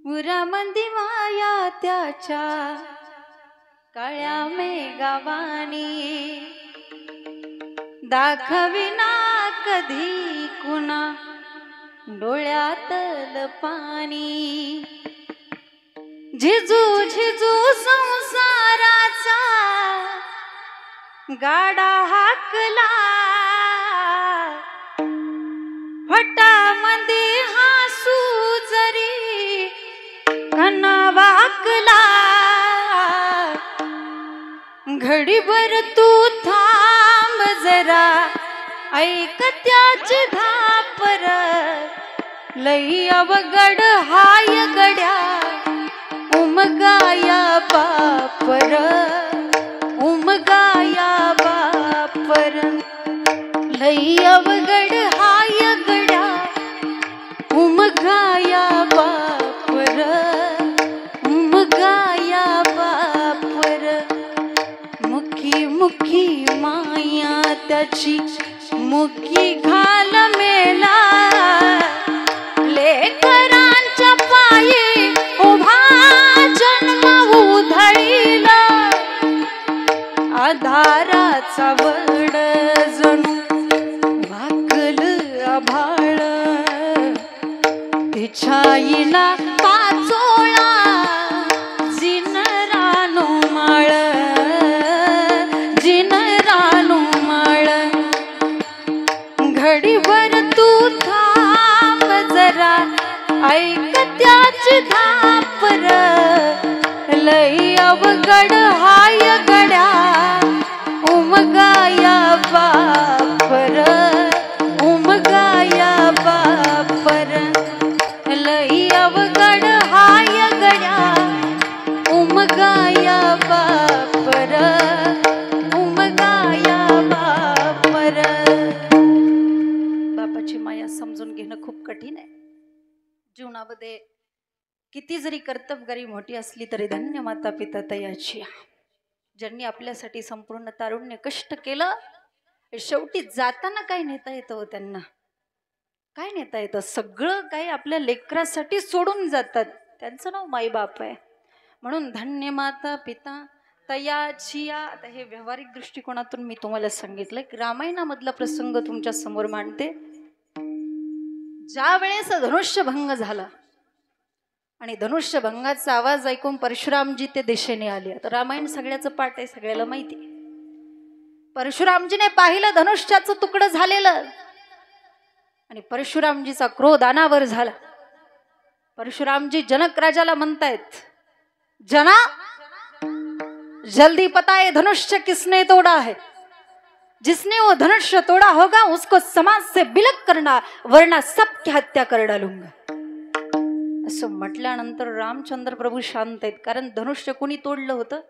A: उरामंदी माया त्याच्या काळ्या मेघावानी दाखविना कधी कुणा डोळ्यातल पाणी झिजू झिजू संसाराचा गाडा हाकला फटामध्ये हासू जरी कना वाकला घडीभर तू थांब जरा ऐक त्याची धापर लई अवघड हाय गड्या उमगाया बापर उमगाया बापर लई अवघड हाय गड्या उमगाया बापर उमगाया बापर मुखी मुखी माया त्याची मुखी घाल मेला लेकरांच्या पायी उभा जन्म उधळीला आधाराचा वड जणू वाकल आभाळ तिच्याईला पाचोळा जिनरानो माळ जिनरानो माळ घडीभर तू थांब जरा ऐक त्याची धापर लई अवघड हाय गड्या उमगाया बापर उमगाया बापर लई अवघड हाय गड्या उमगाया बापर उमगाया बापर बापाची माया समजून घेणं खूप कठीण आहे. जीवनामध्ये किती जरी कर्तबगारी मोठी असली तरी धन्य माता पिता तयाची ज्यांनी आपल्यासाठी संपूर्ण तारुण्य कष्ट केलं शेवटी जाताना काय नेता येतं त्यांना काय नेता येतं सगळं काही आपल्या लेकरासाठी सोडून जातात त्यांचं नाव माईबाप आहे म्हणून धन्य माता पिता तयाची. आता हे व्यावहारिक दृष्टिकोनातून मी तुम्हाला सांगितलं की रामायणामधला प्रसंग तुमच्या समोर मांडते. ज्या वेळेस धनुष्यभंग झाला आणि धनुष्यभंगाचा आवाज ऐकून परशुरामजी ते दिशेने आले. आता रामायण सगळ्याचं पाठ आहे सगळ्याला माहिती. परशुरामजीने पाहिलं धनुष्याचं तुकडं झालेलं आणि परशुरामजीचा क्रोध अनावर झाला. परशुरामजी जनक राजाला म्हणतायत जना जल्दी पता है धनुष्य किसने तोड़ा है जिसने वो धनुष्य तोड़ा होगा उसको समाज से बिलक करना वरना सबकी हत्या कर डालूंगा. असं म्हटल्यानंतर रामचंद्र प्रभू शांत आहेत कारण धनुष्य कोणी तोडलं होतं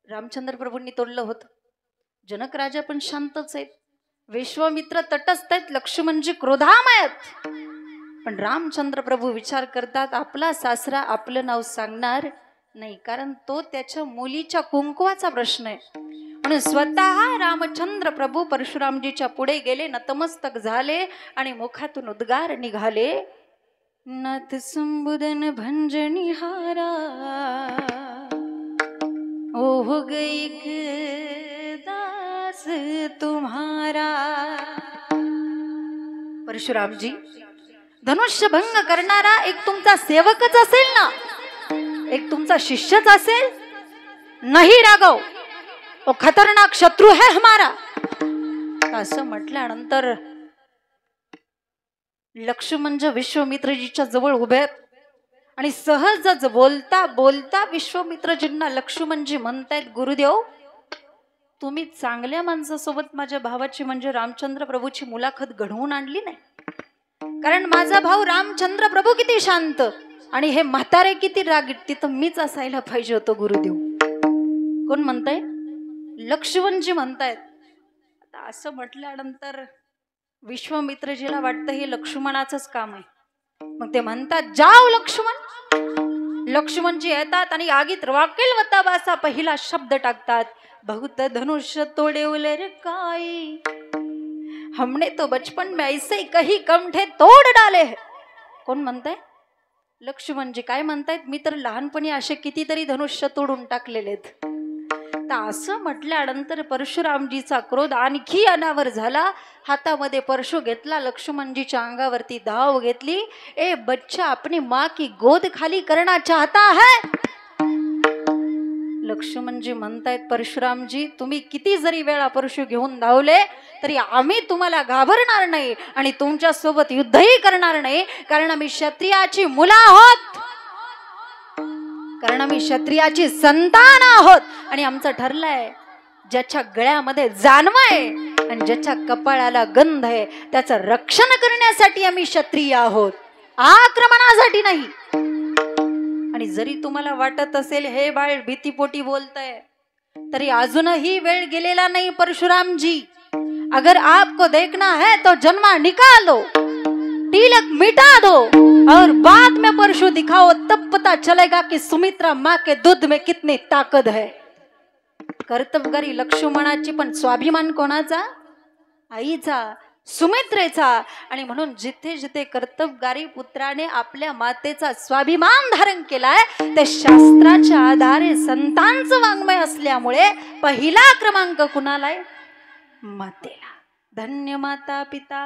A: रामचंद्र प्रभूंनी तोडलं होतं. जनक राजा पण शांतच आहेत विश्वामित्र तटस्थ आहेत लक्ष्मणजी क्रोधामय आहेत पण रामचंद्र प्रभू विचार करतात आपला सासरा आपलं नाव सांगणार नाही कारण तो त्याच्या मुलीच्या कुंकवाचा प्रश्न आहे म्हणून स्वतः रामचंद्र प्रभू परशुरामजीच्या पुढे गेले नतमस्तक झाले आणि मुखातून उद्गार निघाले नथ संबुदन भंजनी हारा ओह गई दास तुम्हारा. परशुरामजी धनुष्यभंग करणारा एक तुमचा सेवकच असेल ना एक तुमचा शिष्यच असेल नाही राघव वो खतरनाक शत्रू है हमारा. असं म्हटल्यानंतर लक्ष्मण विश्वामित्रजीच्या जवळ उभे आणि सहजच बोलता बोलता विश्वामित्रजींना लक्ष्मणजी म्हणतायत गुरुदेव तुम्ही चांगल्या माणसासोबत माझ्या भावाची म्हणजे रामचंद्र प्रभूची मुलाखत घडवून आणली नाही कारण माझा भाऊ रामचंद्र प्रभू किती शांत आणि हे म्हातारे किती रागीट तिथं मीच असायला पाहिजे होतो गुरुदेव. कोण म्हणताय लक्ष्मणजी म्हणतायत. आता असं म्हटल्यानंतर विश्वामित्रजीला वाटतं हे लक्ष्मणाचंच काम आहे मग ते म्हणतात जाओ लक्ष्मण. लक्ष्मणजी येतात आणि आगीत वाकेल वताबा असा पहिला शब्द टाकतात बहुत धनुष्य तोड़े उलर काई हमने तो बचपन में ऐसे ही कहीं कम थे तोड़ डाले हैं. कोण म्हणताय लक्ष्मणजी काय म्हणतायत, मी तर लहानपणी असे कितीतरी धनुष्य तोडून टाकलेलेत. तर असं म्हटल्यानंतर परशुरामजीचा क्रोध आणखी अनावर झाला. हातामध्ये परशु घेतला, लक्ष्मणजीच्या अंगावरती धाव घेतली. ए बच्चा, अपनी माँ की गोद खाली करना चाहता है? लक्ष्मणजी म्हणतायत, परशुरामजी तुम्ही किती जरी वेळा परशु घेऊन धावले तरी आम्ही तुम्हाला घाबरणार नाही आणि तुमच्या सोबत युद्धही करणार नाही, कारण आम्ही क्षत्रियाची मुलं आहोत, कारण आम्ही क्षत्रियाची संतान आहोत. आणि आमचं ठरलंय, ज्याच्या गळ्यामध्ये जानवा आहे आणि ज्याच्या कपाळाला गंध आहे त्याचं रक्षण करण्यासाठी आम्ही क्षत्रिय आहोत, आक्रमणासाठी नाही. आणि जरी तुम्हाला वाटत असेल हे बाळ भीतीपोटी बोलतंय, तरी अजूनही वेळ गेलेला नाही परशुराम जी. अगर आपको देखना है तो जन्मा निकालो, तिलक मिटा दो और बाद में परशु दिखाओ, तब पता चलेगा कि सुमित्रा माँ के दूध में कितनी ताकत है. कर्तबगारी लक्ष्मणाची, पण स्वाभिमान कोणाचा? आईचा, सुमित्रेचा. आणि म्हणून जिथे जिथे कर्तबगारी पुत्राने आपल्या मातेचा स्वाभिमान धारण केलाय ते शास्त्राच्या आधारे संतांचं वाङ्मय असल्यामुळे पहिला क्रमांक कुणाला आहे? मातेला. धन्य माता पिता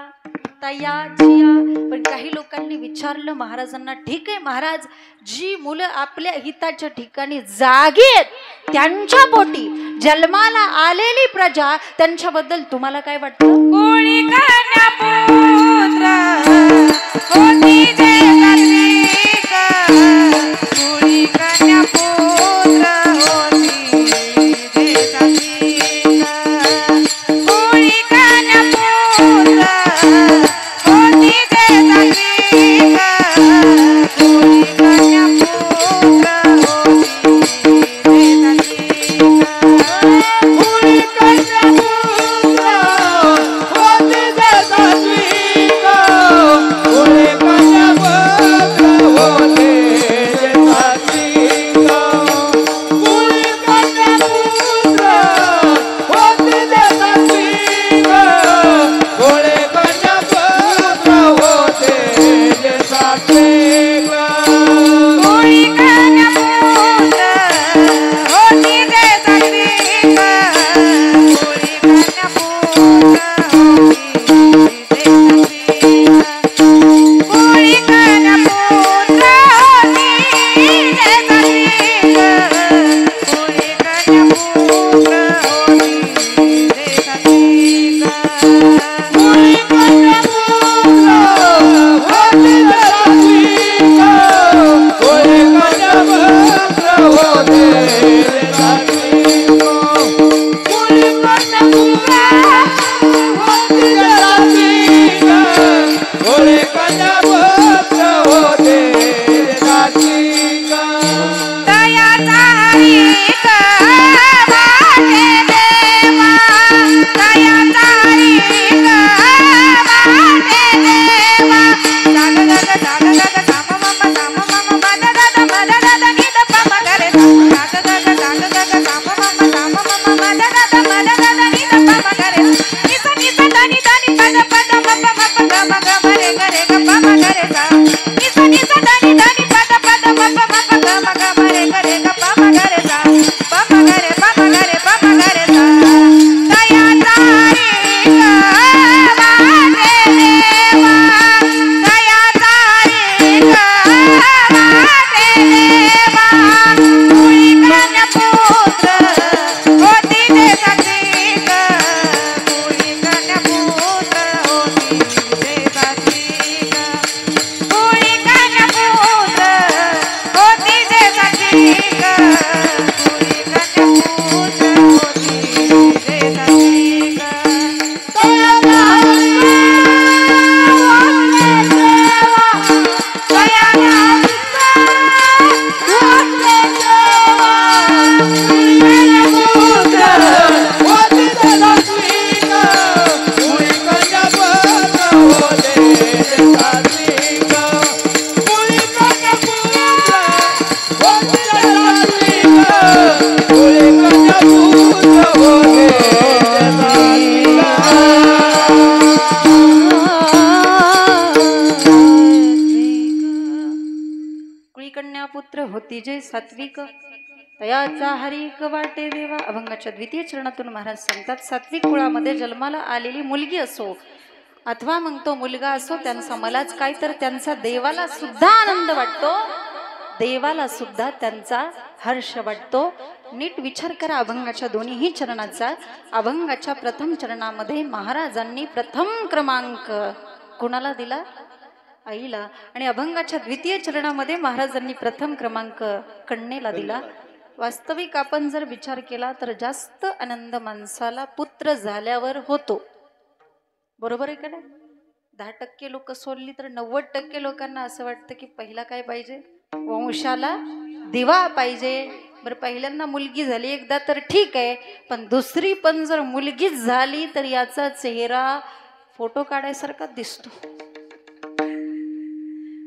A: तया जिया. पण काही लोकांनी विचारलं महाराजांना, ठीक आहे महाराज, जी मुलं आपल्या हिताच्या ठिकाणी जागी आहेत त्यांच्या पोटी जन्माला आलेली प्रजा, त्यांच्याबद्दल तुम्हाला काय वाटतं?
C: कोणी कन्या पुत्र होती जे सात्विक, कोणी कन्या पुत्र होती जे सात्विक, कोणी कन्या पुत्र होती जे सात्विक, कोणी कन्या पुत्र होती जे सात्विक, कोणी कन्या पुत्र होती जे सात्विक.
A: होती जे सात्विक तयाचा हरिक वाटे देवा. अभंगाच्या द्वितीय चरणातून महाराज सांगतात, सात्विक कुळामध्ये जन्माला आलेली मुलगी असो अथवा मग तो मुलगा असो, त्यांचा मलाच काय तर त्यांचा देवाला सुद्धा आनंद वाटतो, देवाला सुद्धा त्यांचा हर्ष वाटतो. नीट विचार करा अभंगाच्या दोन्हीही चरणाचा. अभंगाच्या प्रथम चरणामध्ये महाराजांनी प्रथम क्रमांक कुणाला दिला? आईला. आणि अभंगाच्या द्वितीय चरणामध्ये महाराजांनी प्रथम क्रमांक कन्येला दिला. वास्तविक आपण जर विचार केला तर जास्त आनंद माणसाला पुत्र झाल्यावर होतो, बरोबर आहे का नाही? 10% लोक सोडली तर 90% लोकांना असं वाटतं की पहिला काय पाहिजे? वंशाला दिवा पाहिजे. बरं, पहिल्यांदा मुलगी झाली एकदा तर ठीक आहे, पण दुसरी पण जर मुलगीच झाली तर याचा चेहरा फोटो काढायसारखा दिसतो.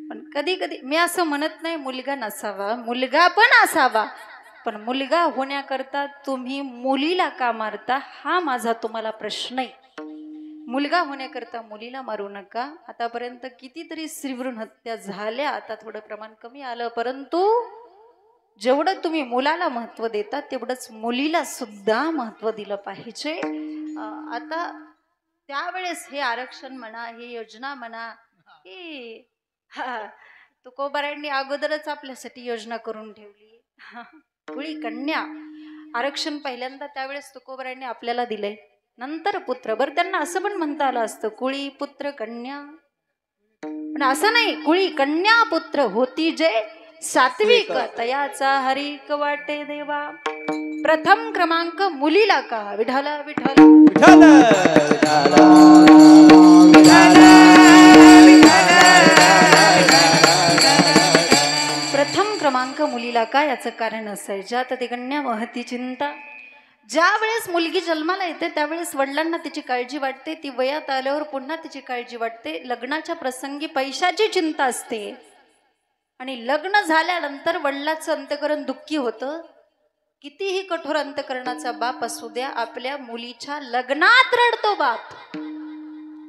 A: पण कधी कधी मी असं म्हणत नाही मुलगा नसावा, मुलगा पण असावा, पण मुलगा होण्याकरता तुम्ही मुलीला का मारता हा माझा तुम्हाला प्रश्न आहे. मुलगा होण्याकरता मुलीला मारू नका. आतापर्यंत कितीतरी स्त्रीभ्रूण हत्या झाल्या, आता थोडं प्रमाण कमी आलं, परंतु जेवढं तुम्ही मुलाला महत्व देता तेवढंच मुलीला सुद्धा महत्व दिलं पाहिजे. आता त्यावेळेस हे आरक्षण म्हणा, ही योजना म्हणा, ही तुकोबारायांनी अगोदरच आपल्यासाठी योजना करून ठेवली. कुळी कन्या आरक्षण पहिल्यांदा त्यावेळेस तुकोबारायांनी आपल्याला दिलंय, नंतर पुत्र. बरं, त्यांना असं पण म्हणता आलं असतं कुळी पुत्र कन्या, पण असं नाही. कुळी कन्या पुत्र होती जे सात्विक तयाचा हरिक वाटे देवा. प्रथम क्रमांक मुलीला का? विठाला विठाला
B: विठाला
A: प्रथम क्रमांक मुलीला का? याचं कारण असं आहे, ज्यात ती कन्या महती चिंता. ज्या वेळेस मुलगी जन्माला येते त्यावेळेस वडिलांना तिची काळजी वाटते, ती वयात आल्यावर पुन्हा तिची काळजी वाटते. लग्नाच्या प्रसंगी पैशाची चिंता असते आणि लग्न झाल्यानंतर वडिलाचं अंतकरण दुःखी होतं. कितीही कठोर अंतकरणाचा बाप असू द्या, आपल्या मुलीच्या लग्नात रडतो बाप,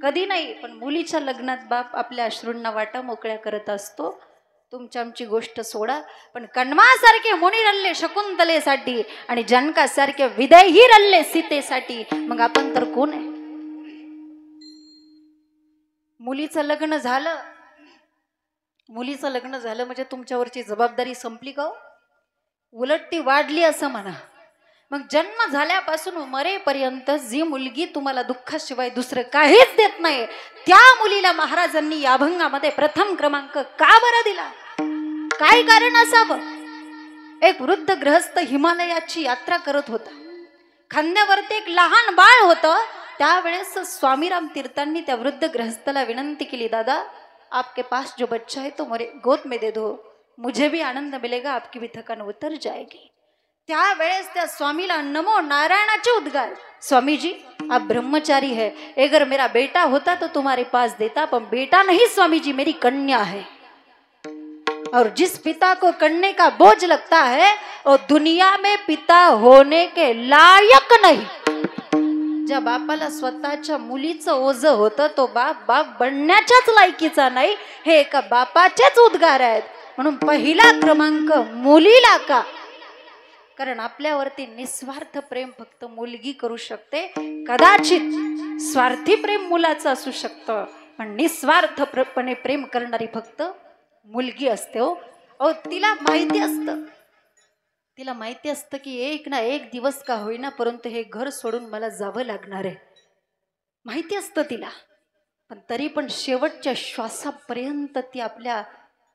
A: कधी नाही, पण मुलीच्या लग्नात बाप आपल्या अश्रूंना वाटा मोकळ्या करत असतो. तुमची आमची गोष्ट सोडा, पण कण्वासारखे मुनी रल्ले शकुंतलेसाठी आणि जनकासारखे विदयही रल्ले सीतेसाठी, मग आपण तर कोण आहे? मुलीचं लग्न झालं, मुलीचं लग्न झालं म्हणजे तुमच्यावरची जबाबदारी संपली का? उलट ती वाढली असं म्हणा. मग जन्म झाल्यापासून मरेपर्यंत जी मुलगी तुम्हाला दुःखाशिवाय दुसरं काहीच देत नाही, त्या मुलीला महाराजांनी या अभंगामध्ये प्रथम क्रमांक का बरं दिला? काय कारण असावं? एक वृद्ध गृहस्थ हिमालयाची यात्रा करत होता. खांद्यावरती एक लहान बाळ होतं. त्यावेळेस स्वामीराम तीर्थांनी त्या वृद्ध गृहस्थला विनंती केली, दादा आपके पास जो बच्चा है तो मेरे गोद में दे दो, मुझे भी आनंद मिलेगा, आपकी भी थकान उतर जाएगी. त्यावेळेस त्या स्वामीला नमो नारायणाचे उद्गार. स्वामी जी आप ब्रह्मचारी है, अगर मेरा बेटा होता तो तुम्हारे पास देता, पर बेटा नहीं स्वामी जी, मेरी कन्या है. और जिस पिता को कन्या का बोझ लगता है वो दुनिया में पिता होने के लायक नहीं. ज्या बापाला स्वतःच्या मुलीचं ओझ होतं तो बाप बनण्याच्याच लायकीचा नाही. हे एका बापाचेच उद्गार आहेत. म्हणून पहिला क्रमांक मुलीला का? कारण आपल्यावरती निस्वार्थ प्रेम फक्त मुलगी करू शकते. कदाचित स्वार्थी प्रेम मुलाचं असू शकतं, पण निस्वार्थपणे प्रेम करणारी फक्त मुलगी असते. हो, तिला माहिती असतं, तिला माहिती असतं की एक ना एक दिवस का होईना, परंतु हे घर सोडून मला जावं लागणार आहे, माहिती असतं तिला. पण तरी पण शेवटच्या श्वासापर्यंत ती आपल्या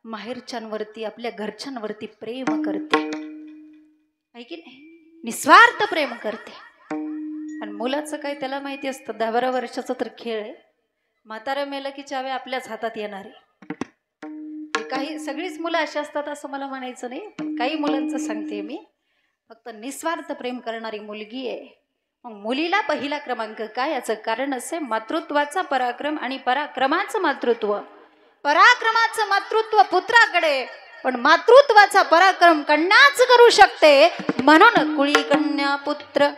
A: माहेरच्यांवरती, आपल्या घरच्यांवरती प्रेम करते, आहे की नाही? निस्वार्थ प्रेम करते. आणि मुलाचं काय त्याला माहिती असतं, 10-12 वर्षाचा तर खेळ आहे. म्हातारा मेलं की चावे आपल्याच हातात येणार आहे. काही सगळीच मुलं अशी असतात असं मला म्हणायचं नाही, पण काही मुलांचं सांगते मी. फक्त निस्वार्थ प्रेम करणारी मुलगी आहे. मग मुलीला पहिला क्रमांक काय? याचं कारण असे, मातृत्वाचा पराक्रम आणि पराक्रमाचं मातृत्व. पराक्रमाचं मातृत्व पुत्राकडे, पण मातृत्वाचा पराक्रम कन्याच करू शकते. म्हणून कुळी कन्या पुत्र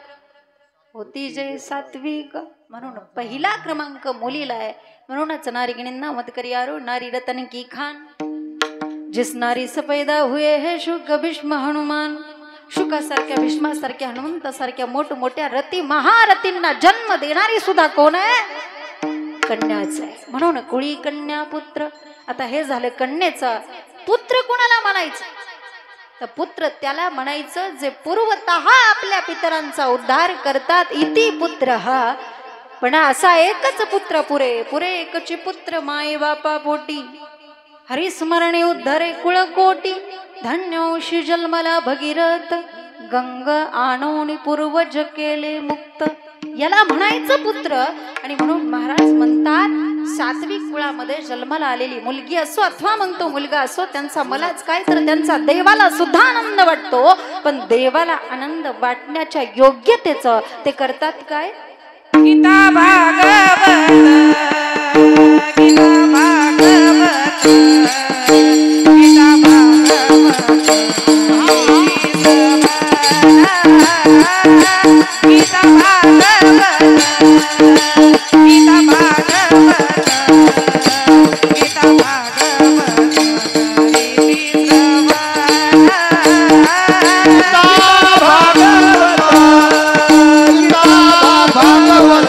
A: होती जे सात्विक. म्हणून पहिला क्रमांक मुलीला आहे. म्हणूनच नारी गिणींना मत करियारो नारी रतन की खान. जिस नारी से पैदा हुए है शुक भीष्म हनुमान. शुकासारख्या भीष्मासारख्या हनुमंतासारख्या मोठमोठ्या रती महारथींना जन्म देणारी सुद्धा कोण आहे? कन्याच आहे. म्हणून कुळी कन्या पुत्र. आता हे झालं कन्येचा. पुत्र कोणाला म्हणायचं? तर पुत्र त्याला म्हणायचं जे पूर्वतः आपल्या पितरांचा उद्धार करतात. इति पुत्र हा. पण असा एकच पुत्र पुरे. पुरे एकची पुत्र माये बापा पोटी. हरिस्मरणे उद्धरे कुळकोटी. धन्योशी जन्मला भगीरथ. गंग आणोनी पूर्वज केले मुक्त. याला म्हणायचं पुत्र. आणि म्हणून महाराज म्हणतात सात्विक कुळामध्ये जन्माला आलेली मुलगी असो अथवा मग तो मुलगा असो त्यांचा मलाच काय तर त्यांचा देवाला सुद्धा आनंद वाटतो. पण देवाला आनंद वाटण्याच्या योग्यतेचं ते करतात काय?
C: गीता भागवत गीता भागवत गीता भागवत गीता भागवत गीता भागवत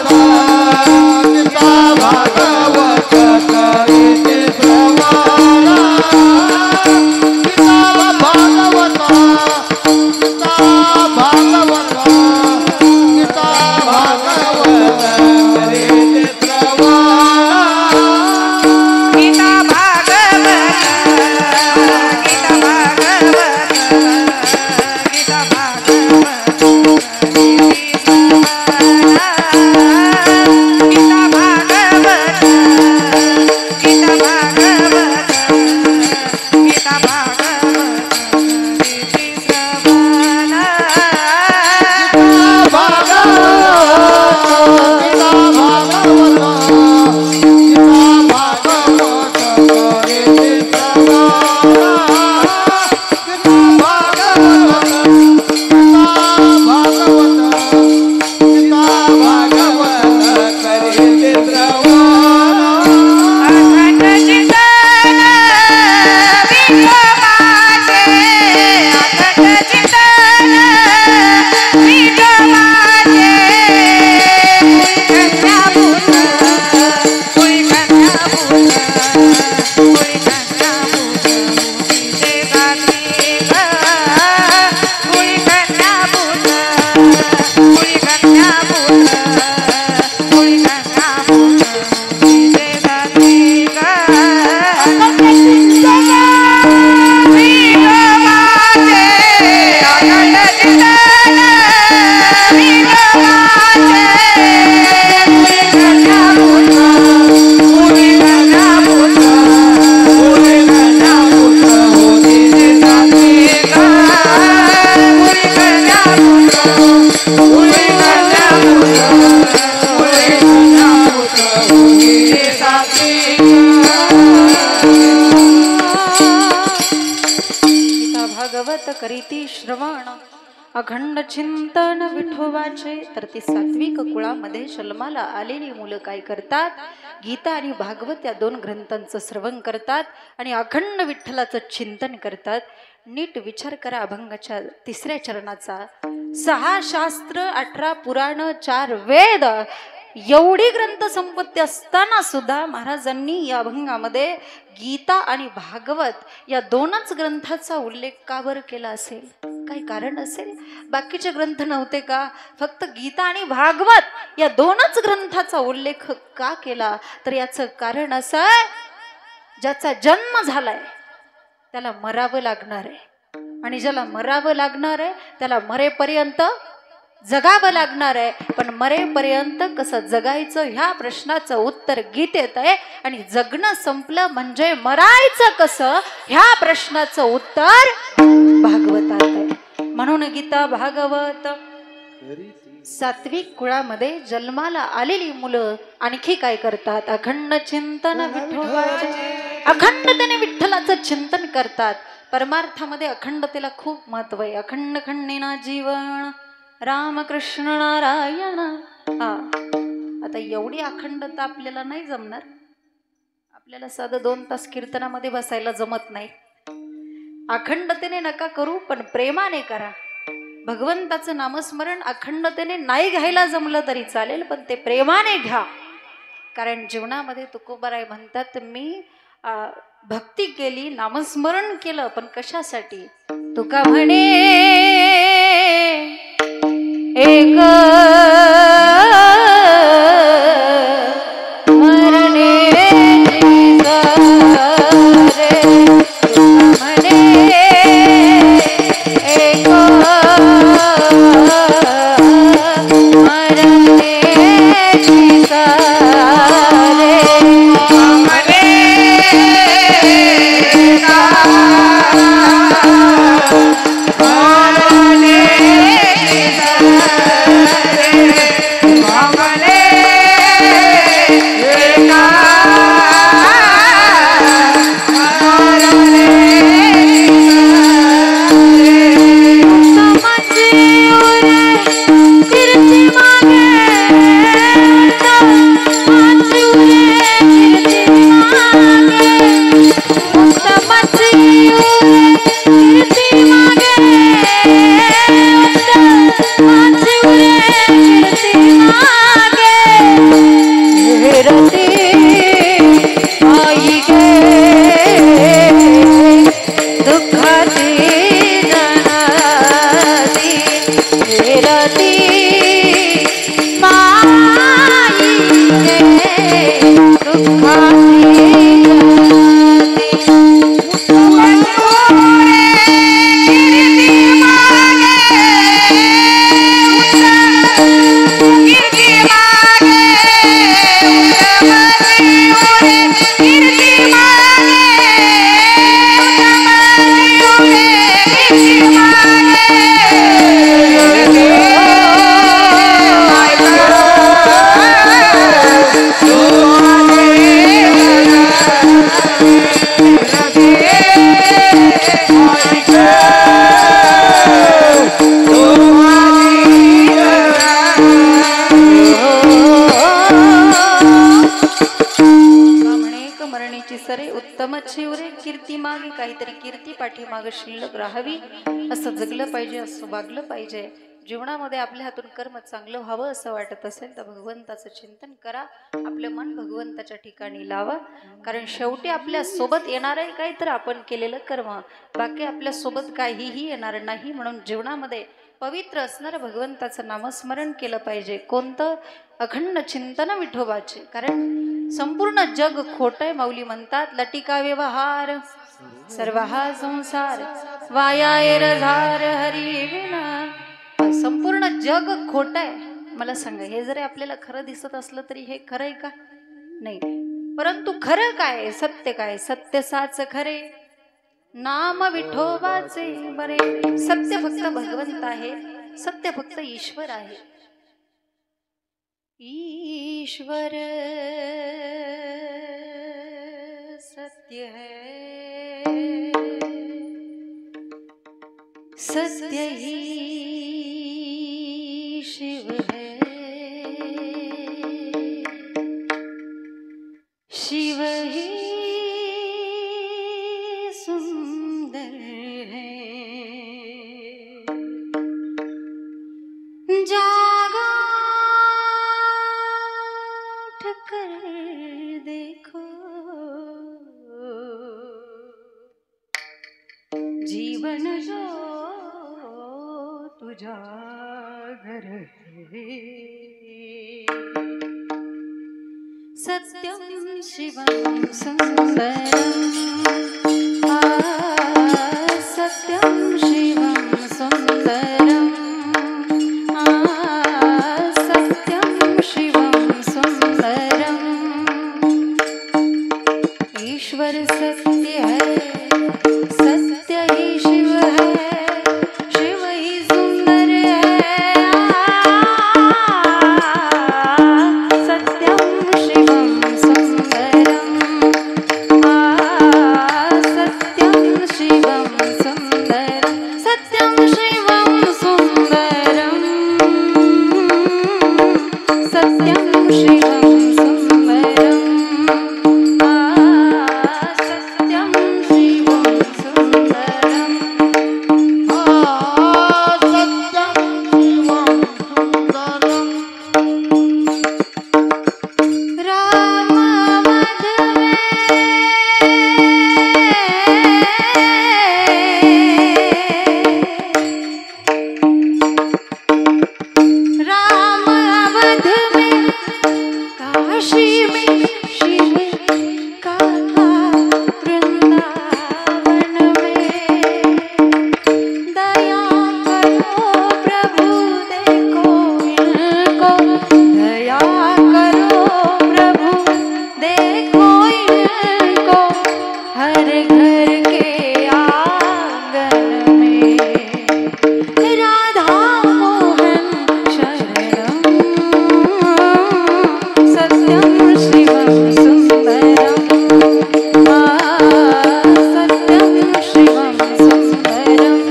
C: गीता भागवत
A: करीती श्रवण अखंड चिंतन विठोबाचे. तर ती सात्विक कुळामध्ये जन्माला आलेली मुलं काय करतात? गीता आणि भागवत या दोन ग्रंथांचं श्रवण करतात आणि अखंड विठ्ठलाचं चिंतन करतात. नीट विचार करा अभंगाच्या 3ऱ्या चरणाचा. 6 शास्त्र 18 पुराण 4 वेद एवढी ग्रंथ संपत्ती असताना सुद्धा महाराजांनी या अभंगामध्ये गीता आणि भागवत या दोनच ग्रंथाचा उल्लेख का बरं केला असेल? काही कारण असेल? बाकीचे ग्रंथ नव्हते का? फक्त गीता आणि भागवत या दोनच ग्रंथाचा उल्लेख का केला? तर याचं कारण असं आहे, ज्याचा जन्म झालाय त्याला मरावं लागणार आहे आणि ज्याला मरावं लागणार आहे त्याला मरेपर्यंत जगावं लागणार आहे. पण मरेपर्यंत कसं जगायचं ह्या प्रश्नाचं उत्तर गीतेत आहे आणि जगणं संपलं म्हणजे मरायचं कसं ह्या प्रश्नाचं उत्तर भागवतात आहे. म्हणून गीता भागवत सात्विक कुळामध्ये जन्माला आलेली मुलं आणखी काय करतात? अखंड चिंतन विठोबाचे. अखंडतेने विठ्ठलाचं चिंतन करतात. परमार्थामध्ये अखंडतेला खूप महत्व आहे. अखंड खंडेना जीवन रामकृष्ण नारायण. आता एवढी अखंडता आपल्याला नाही जमणार. आपल्याला साधं 2 तास कीर्तनामध्ये बसायला जमत नाही. अखंडतेने नका करू, पण प्रेमाने करा. भगवंताचं नामस्मरण अखंडतेने नाही घ्यायला जमलं तरी चालेल, पण ते प्रेमाने घ्या. कारण जीवनामध्ये तुकोबाराय म्हणतात, मी भक्ती केली, नामस्मरण केलं, पण कशासाठी? तुका म्हणे एक कीर्ती मागे काहीतरी कीर्ती पाठीमागे शिल्लक राहावी, असं जगलं पाहिजे, असं वागलं पाहिजे. जीवनामध्ये आपल्या हातून कर्म चांगलं व्हावं असं वाटत असेल तर भगवंताचं चिंतन करा, आपलं मन भगवंताच्या ठिकाणी लावा. कारण शेवटी आपल्या सोबत येणार आहे काय तर आपण केलेलं कर्म, बाकी आपल्या सोबत काहीही येणार नाही. म्हणून जीवनामध्ये पवित्र असणारं भगवंताचं नामस्मरण केलं पाहिजे. कोणतं? अखंड चिंतन विठोबाचे. कारण संपूर्ण जग खोटं आहे. माऊली म्हणतात, लटिका व्यवहार सर्व हा संसार वाया रझार हरी विना. संपूर्ण जग खोटं आहे. मला सांगा, हे जरी आपल्याला खरं दिसत असलं तरी हे खरं आहे का? नाही. परंतु खरं काय? सत्य काय? सत्य साच खरे नाम विठोबाचे बरे. सत्य फक्त भगवंत आहे, सत्य फक्त ईश्वर आहे. ईश्वर सत्य है, सत्य ही शिव है, शिव ही सुंदर है. जागा कर देखो, जीवन जो तुझा घर है. सत्यम शिवम सुंदरम, सत्यम शिवम सुंदरम, सत्यम शिवम सुंदरम. ईश्वर सत्य है, सत्य ही शिव है, शिव ही सुंदर है. सत्यम शिवम सुंदरम, सत्यम शिवम सुंदरम, सत्यम शिवम काशी में शिव का वृंदावन में दया करो प्रभु देखो इनको दया करो प्रभु देखो इनको हर घर के आंगन में राधा मोहन शरणम सत्यम शिवम सुंदरम सत्यम शिवम सुंदरम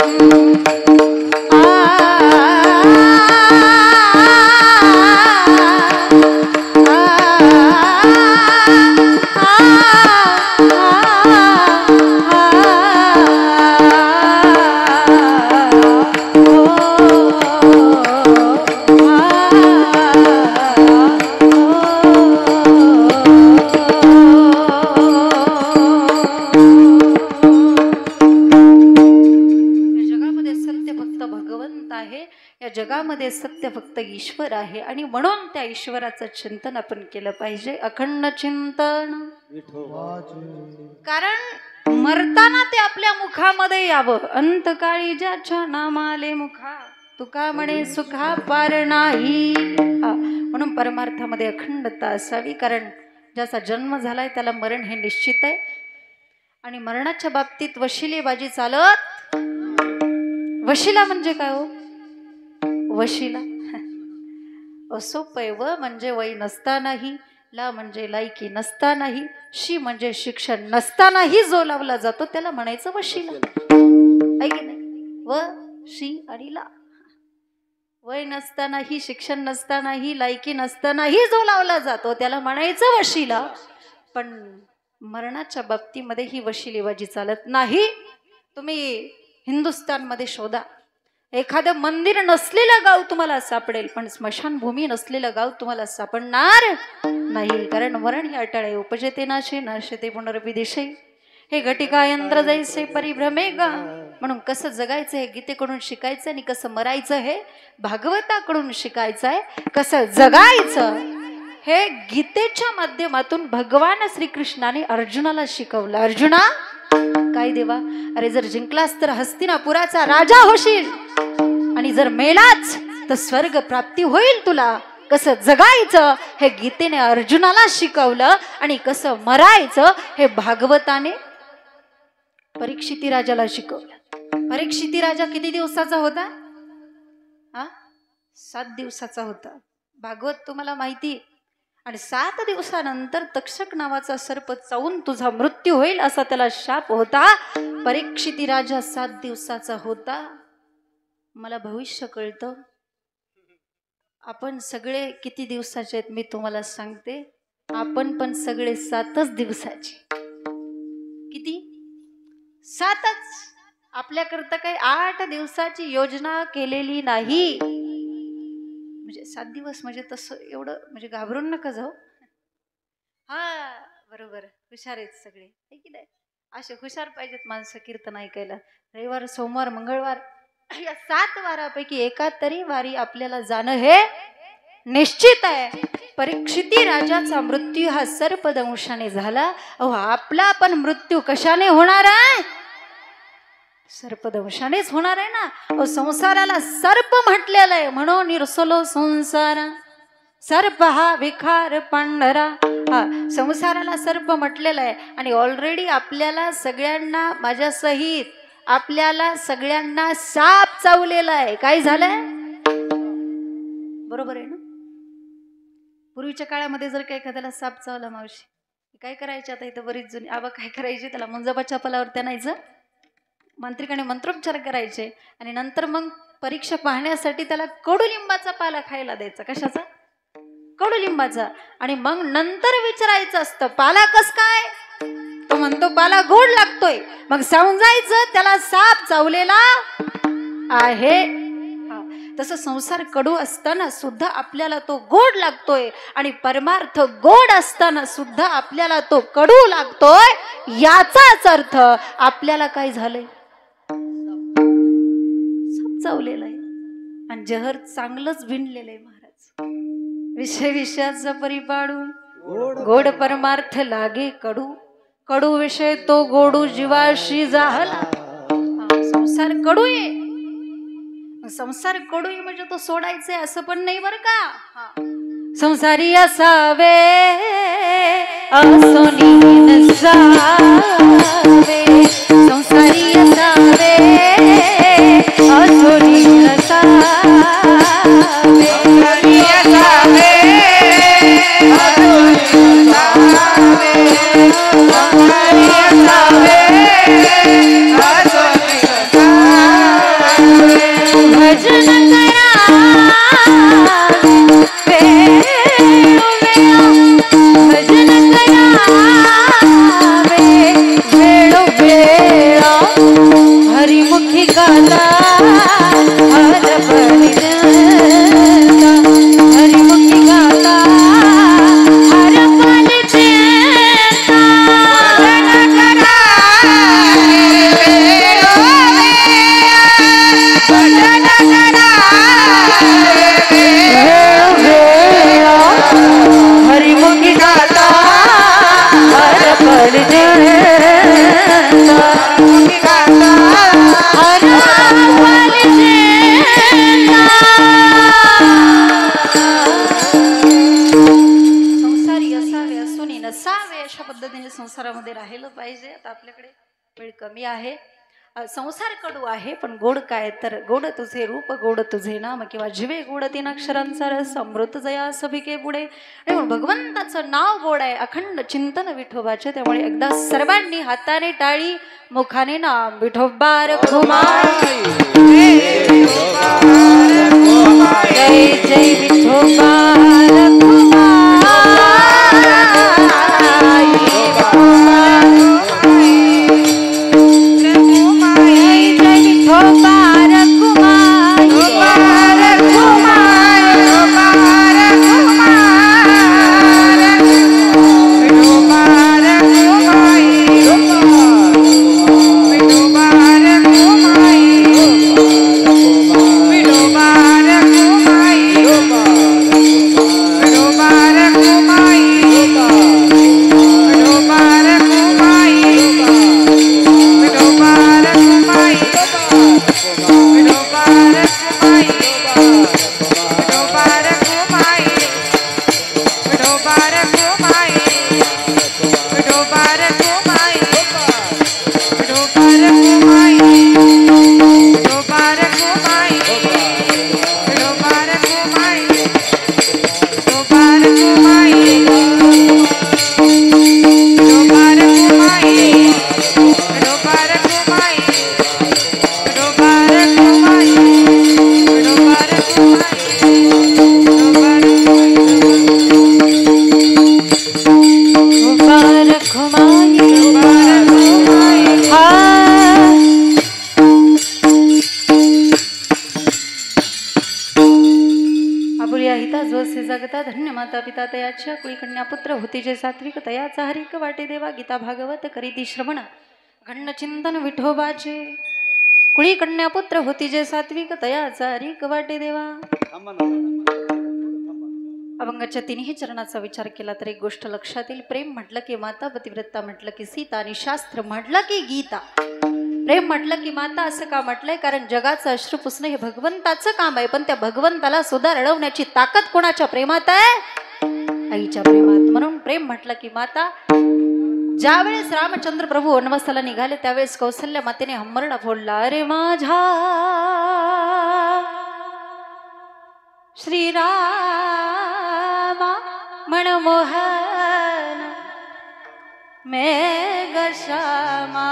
A: या जगामध्ये सत्य फक्त ईश्वर आहे आणि म्हणून त्या ईश्वराचं चिंतन आपण केलं पाहिजे, अखंड चिंतन. कारण मरताना ते आपल्या मुखामध्ये यावं. अंतकाळी ज्याच्या नामाले मुखा तुका म्हणे सुखा पार नाही. म्हणून परमार्थामध्ये अखंडता असावी. कारण ज्याचा जन्म झालाय त्याला मरण हे निश्चित आहे. आणि मरणाच्या बाबतीत वशिलेबाजी चालत. वशिला म्हणजे काय हो? वशिला सोपय. व म्हणजे वय नसतानाही, ला म्हणजे लायकी नसतानाही, शी म्हणजे शिक्षण नसतानाही जो लावला जातो त्याला म्हणायचं वशिला. आहे की नाही? व शी आणि ला. वय नसतानाही, शिक्षण नसतानाही, लायकी नसतानाही जो लावला जातो त्याला म्हणायचं वशिला. पण मरणाच्या बाबतीमध्ये ही वशिलेबाजी चालत नाही. तुम्ही हिंदुस्थानमध्ये शोधा, एखादं मंदिर नसलेलं गाव तुम्हाला सापडेल, पण स्मशानभूमी नसलेलं गाव तुम्हाला सापडणार नाही. कारण मरण ही अटळ आहे. उपजते नाशे नाशते पुनर्विदिशे हे घटिका यंत्र जैसे परिभ्रमे गा. म्हणून कसं जगायचं हे गीतेकडून शिकायचं आणि कसं मरायचं हे भागवताकडून शिकायचं आहे. कसं जगायचं हे गीतेच्या माध्यमातून भगवान श्रीकृष्णाने अर्जुनाला शिकवलं. अर्जुना काय देवा, अरे जर जिंकलास तर हस्तिनापुराचा राजा होशील आणि जर मेलाच तर स्वर्ग प्राप्ती होईल तुला. कसं जगायचं हे गीतेने अर्जुनाला शिकवलं आणि कसं मरायचं हे भागवताने परीक्षिती राजाला शिकवलं. परीक्षिती राजा किती दिवसाचा होता? 7 दिवसाचा होता. भागवत तुम्हाला माहिती. आणि 7 दिवसानंतर तक्षक नावाचा सर्प चावून तुझा मृत्यू होईल असा त्याला शाप होता. परीक्षिती राजा 7 दिवसाचा होता. मला भविष्य कळतं. आपण सगळे किती दिवसाचे आहेत मी तुम्हाला सांगते. आपण पण सगळे 7च दिवसाचे. किती? 7च. आपल्याकरता काही 8 दिवसाची योजना केलेली नाही. म्हणजे 7 दिवस म्हणजे तसं एवढं म्हणजे घाबरून नका जाऊ. बरोबर, हुशार आहेत सगळे, हे की नाही? असे हुशार पाहिजेत माणसं कीर्तन ऐकायला. रविवार, सोमवार, मंगळवार या 7 वारापैकी एका तरी वारी आपल्याला जाणं हे निश्चित आहे. परीक्षिती राजाचा मृत्यू हा सर्पदंशाने झाला. आपला पण मृत्यू कशाने होणार आहे? सर्पदंशानेच होणार आहे ना. संसाराला सर्प म्हटलेलं आहे. म्हणून निरसलो संसार सर्प हा विखार पांढरा. संसाराला सर्प म्हटलेलं आहे. आणि ऑलरेडी आपल्याला सगळ्यांना, माझ्या सहित आपल्याला सगळ्यांना साप चावलेला आहे. काय झालंय? बरोबर आहे ना? पूर्वीच्या काळामध्ये जर काही एखाद्याला साप चावला, मावशी काय करायचे? आता इथं बरीच जुनी आबा काय करायचे, त्याला मुंजाबाच्या पालावर त्यानायचं, मांत्रिकाने मंत्रोपचार करायचे आणि नंतर मग परीक्षा पाहण्यासाठी त्याला कडुलिंबाचा पाला खायला द्यायचा. कशाचा? कडुलिंबाचा. आणि मग नंतर विचारायचं असतं पाला कस काय? तो म्हणतो पाला गोड लागतोय. मग समजायचं त्याला साप चावलेला आहे. तसं संसार कडू असताना सुद्धा आपल्याला तो गोड लागतोय आणि परमार्थ गोड असताना सुद्धा आपल्याला तो कडू लागतोय. याचाच अर्थ आपल्याला काय झालंय? साप चावलेला आहे आणि जहर चांगलंच भिनलेलं आहे. महाराज विषय विषयाचा परिपाडून गोड परमार्थ लागे कडू, कडू विषय तो गोडू जीवाशी जाहला. संसार कडू आहे, संसार कडू आहे म्हणजे तो सोडायचे असं पण नाही बर का. संसारी असावे असोनी नसावे, संसारी असावे असोनी नसावे,
C: संसारी असावे संसारी असावे असोनी नसावे.
A: भजन करा भजन करावे वेळोवेळा, हरिमुखी गाता हरपणी जनता, हरिमुखी गाता हरपणी जनता.
C: भजन करावे भजन करावे
A: वेळोवेळा, हरिमुखी गाता हरपणी जनता,
C: मुखी गाता
A: हरपणी जनता. संसारी असावे असोनी नसावे अशा पद्धतीने संसारामध्ये राहिलं पाहिजे. आता आपल्याकडे वेळ कमी आहे. संसार कडू आहे पण गोड काय तर गोड तुझे रूप, गोड तुझे नाम, किंवा जिवे गोड 3 अक्षरांचा रस, अमृत जया सभिके पुढे. भगवंताचं नाव गोड आहे, अखंड चिंतन विठोबाचे. त्यामुळे एकदा सर्वांनी हाताने टाळी, मुखाने नाम विठोबा रखुमाई, जय जय विठोबा जगता धन्य माता पिता तयाच्या कुळी कन्या पुत्र होती जे सात्विक तयाचा हरिक वाटे देवा. गीता भागवत करीती श्रवण घन्न चिंतन विठोबाचे. कुळी कन्या पुत्र होती जे सात्विक तयाचा हरिक वाटे देवा. अभंगाच्या तिन्ही चरणाचा विचार केला तर एक गोष्ट लक्षात येईल. प्रेम म्हटलं की माता, पतिव्रता म्हटलं की सीता, आणि शास्त्र म्हटलं की गीता. प्रेम म्हटलं की माता असं का म्हटलंय? कारण जगाचं अश्रू पुसणं हे भगवंताचं काम आहे. पण त्या भगवंताला सुद्धा रडवण्याची ताकद कोणाच्या प्रेमात आहे? आईच्या प्रेमात. म्हणून प्रेम म्हटलं की माता. ज्यावेळेस रामचंद्र प्रभू वनवासाला निघाले त्यावेळेस कौसल्या मातेने हंबरडा फोडला. अरे माझा श्रीरामा मनमोहन मेघ श्यामा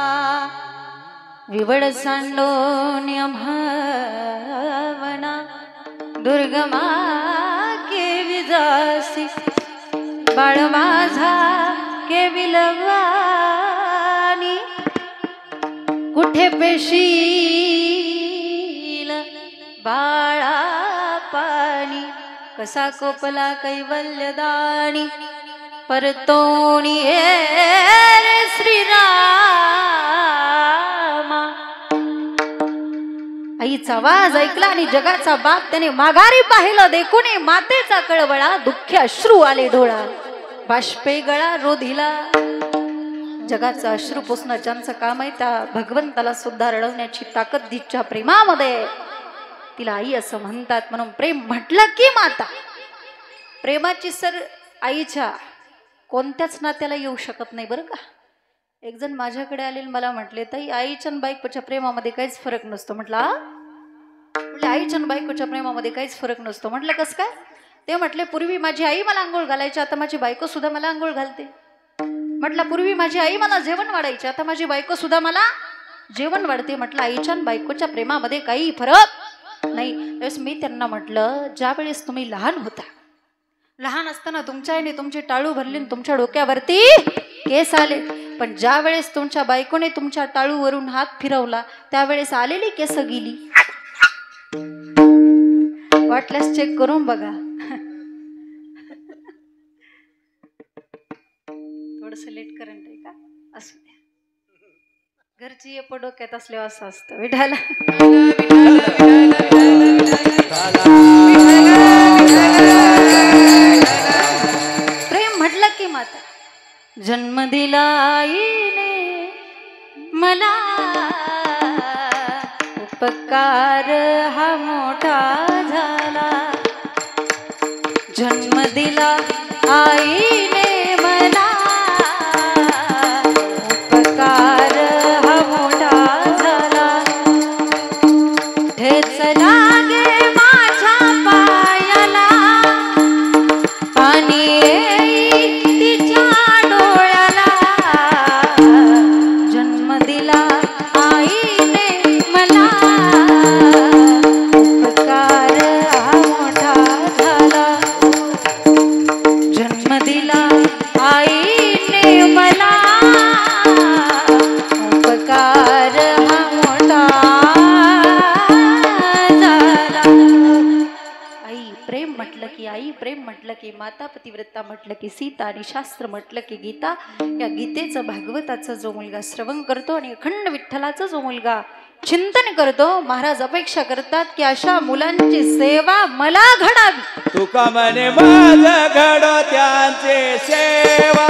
A: विवड सांडोन्य भावना दुर्गमा के विजासी बाळ माझा के विलवानी कुठे पेशील बाळा पाणी कसा कोपला कैवल्यदानी परतोणी रे श्रीरामा. आईचा आवाज ऐकला आणि जगाचा बाप त्याने माघारी पाहिलं. देखून मातेचा कळवळा दुःखी अश्रू आले डोळा. बाष्पे गळा रोधिला. जगाचं अश्रू पुसणं ज्यांचं काम आहे त्या भगवंताला सुद्धा रडवण्याची ताकद तिच्या प्रेमामध्ये. तिला आई असं म्हणतात. म्हणून प्रेम म्हटलं की माता. प्रेमाची सर आईच्या कोणत्याच नात्याला येऊ शकत नाही बरं का. एक जण माझ्याकडे आले मला म्हटले, ताई आईच्या बायकोच्या प्रेमामध्ये काहीच फरक नसतो. म्हटलं आईच्या बायकोच्या प्रेमामध्ये काहीच फरक नसतो. म्हटलं कसं काय. ते म्हटले, पूर्वी माझी आई मला आंघोळ घालायची, आता माझी बायको सुद्धा मला आंघोळ घालते. म्हटलं पूर्वी माझी आई मला जेवण वाढायची, आता माझी बायको सुद्धा मला जेवण वाढते. म्हटलं आईच्या बायकोच्या प्रेमामध्ये काही फरक नाही. त्यावेळेस मी त्यांना म्हटलं, ज्या वेळेस तुम्ही लहान होता, लहान असताना तुमच्या आईने तुमची टाळू भरली, तुमच्या डोक्यावरती केस आले. पण ज्या वेळेस तुमच्या बायकोने तुमच्या टाळूवरून हात फिरवला त्यावेळेस आलेली केस गेली. वाटल्यास चेक करून बघा. थोडस लेट करंट आहे का, असू द्या. घरची ये डोक्यात असल्यावर असं असतं. विठाला प्रेम म्हटलं की माता. जन्म दिला आईने मला, उपकार हा मोठा झाला. जन्म दिला आईने मला, उपकार हा मोठा झाला. ठेच लागे माझ्या पायाला, पाणी येई तिच्या डोळ्याला. जन्म दिला आईने मला, उपकार हा मोठा झाला. जन्म दिला आईने मला, उपकार हा मोठा झाला. आई प्रेम म्हटलं की आई, प्रेम म्हटलं की माता, पतिव्रता म्हटलं की सीता, आणि शास्त्र म्हटलं की गीता. या गीतेचं भागवताचं जो मुलगा श्रवण करतो आणि अखंड विठ्ठलाचं जो मुलगा चिंतन करतो, महाराज अपेक्षा करतात की अशा मुलांची सेवा मला घडावी.
B: तुका म्हणे माझ घडो त्यांचे सेवा.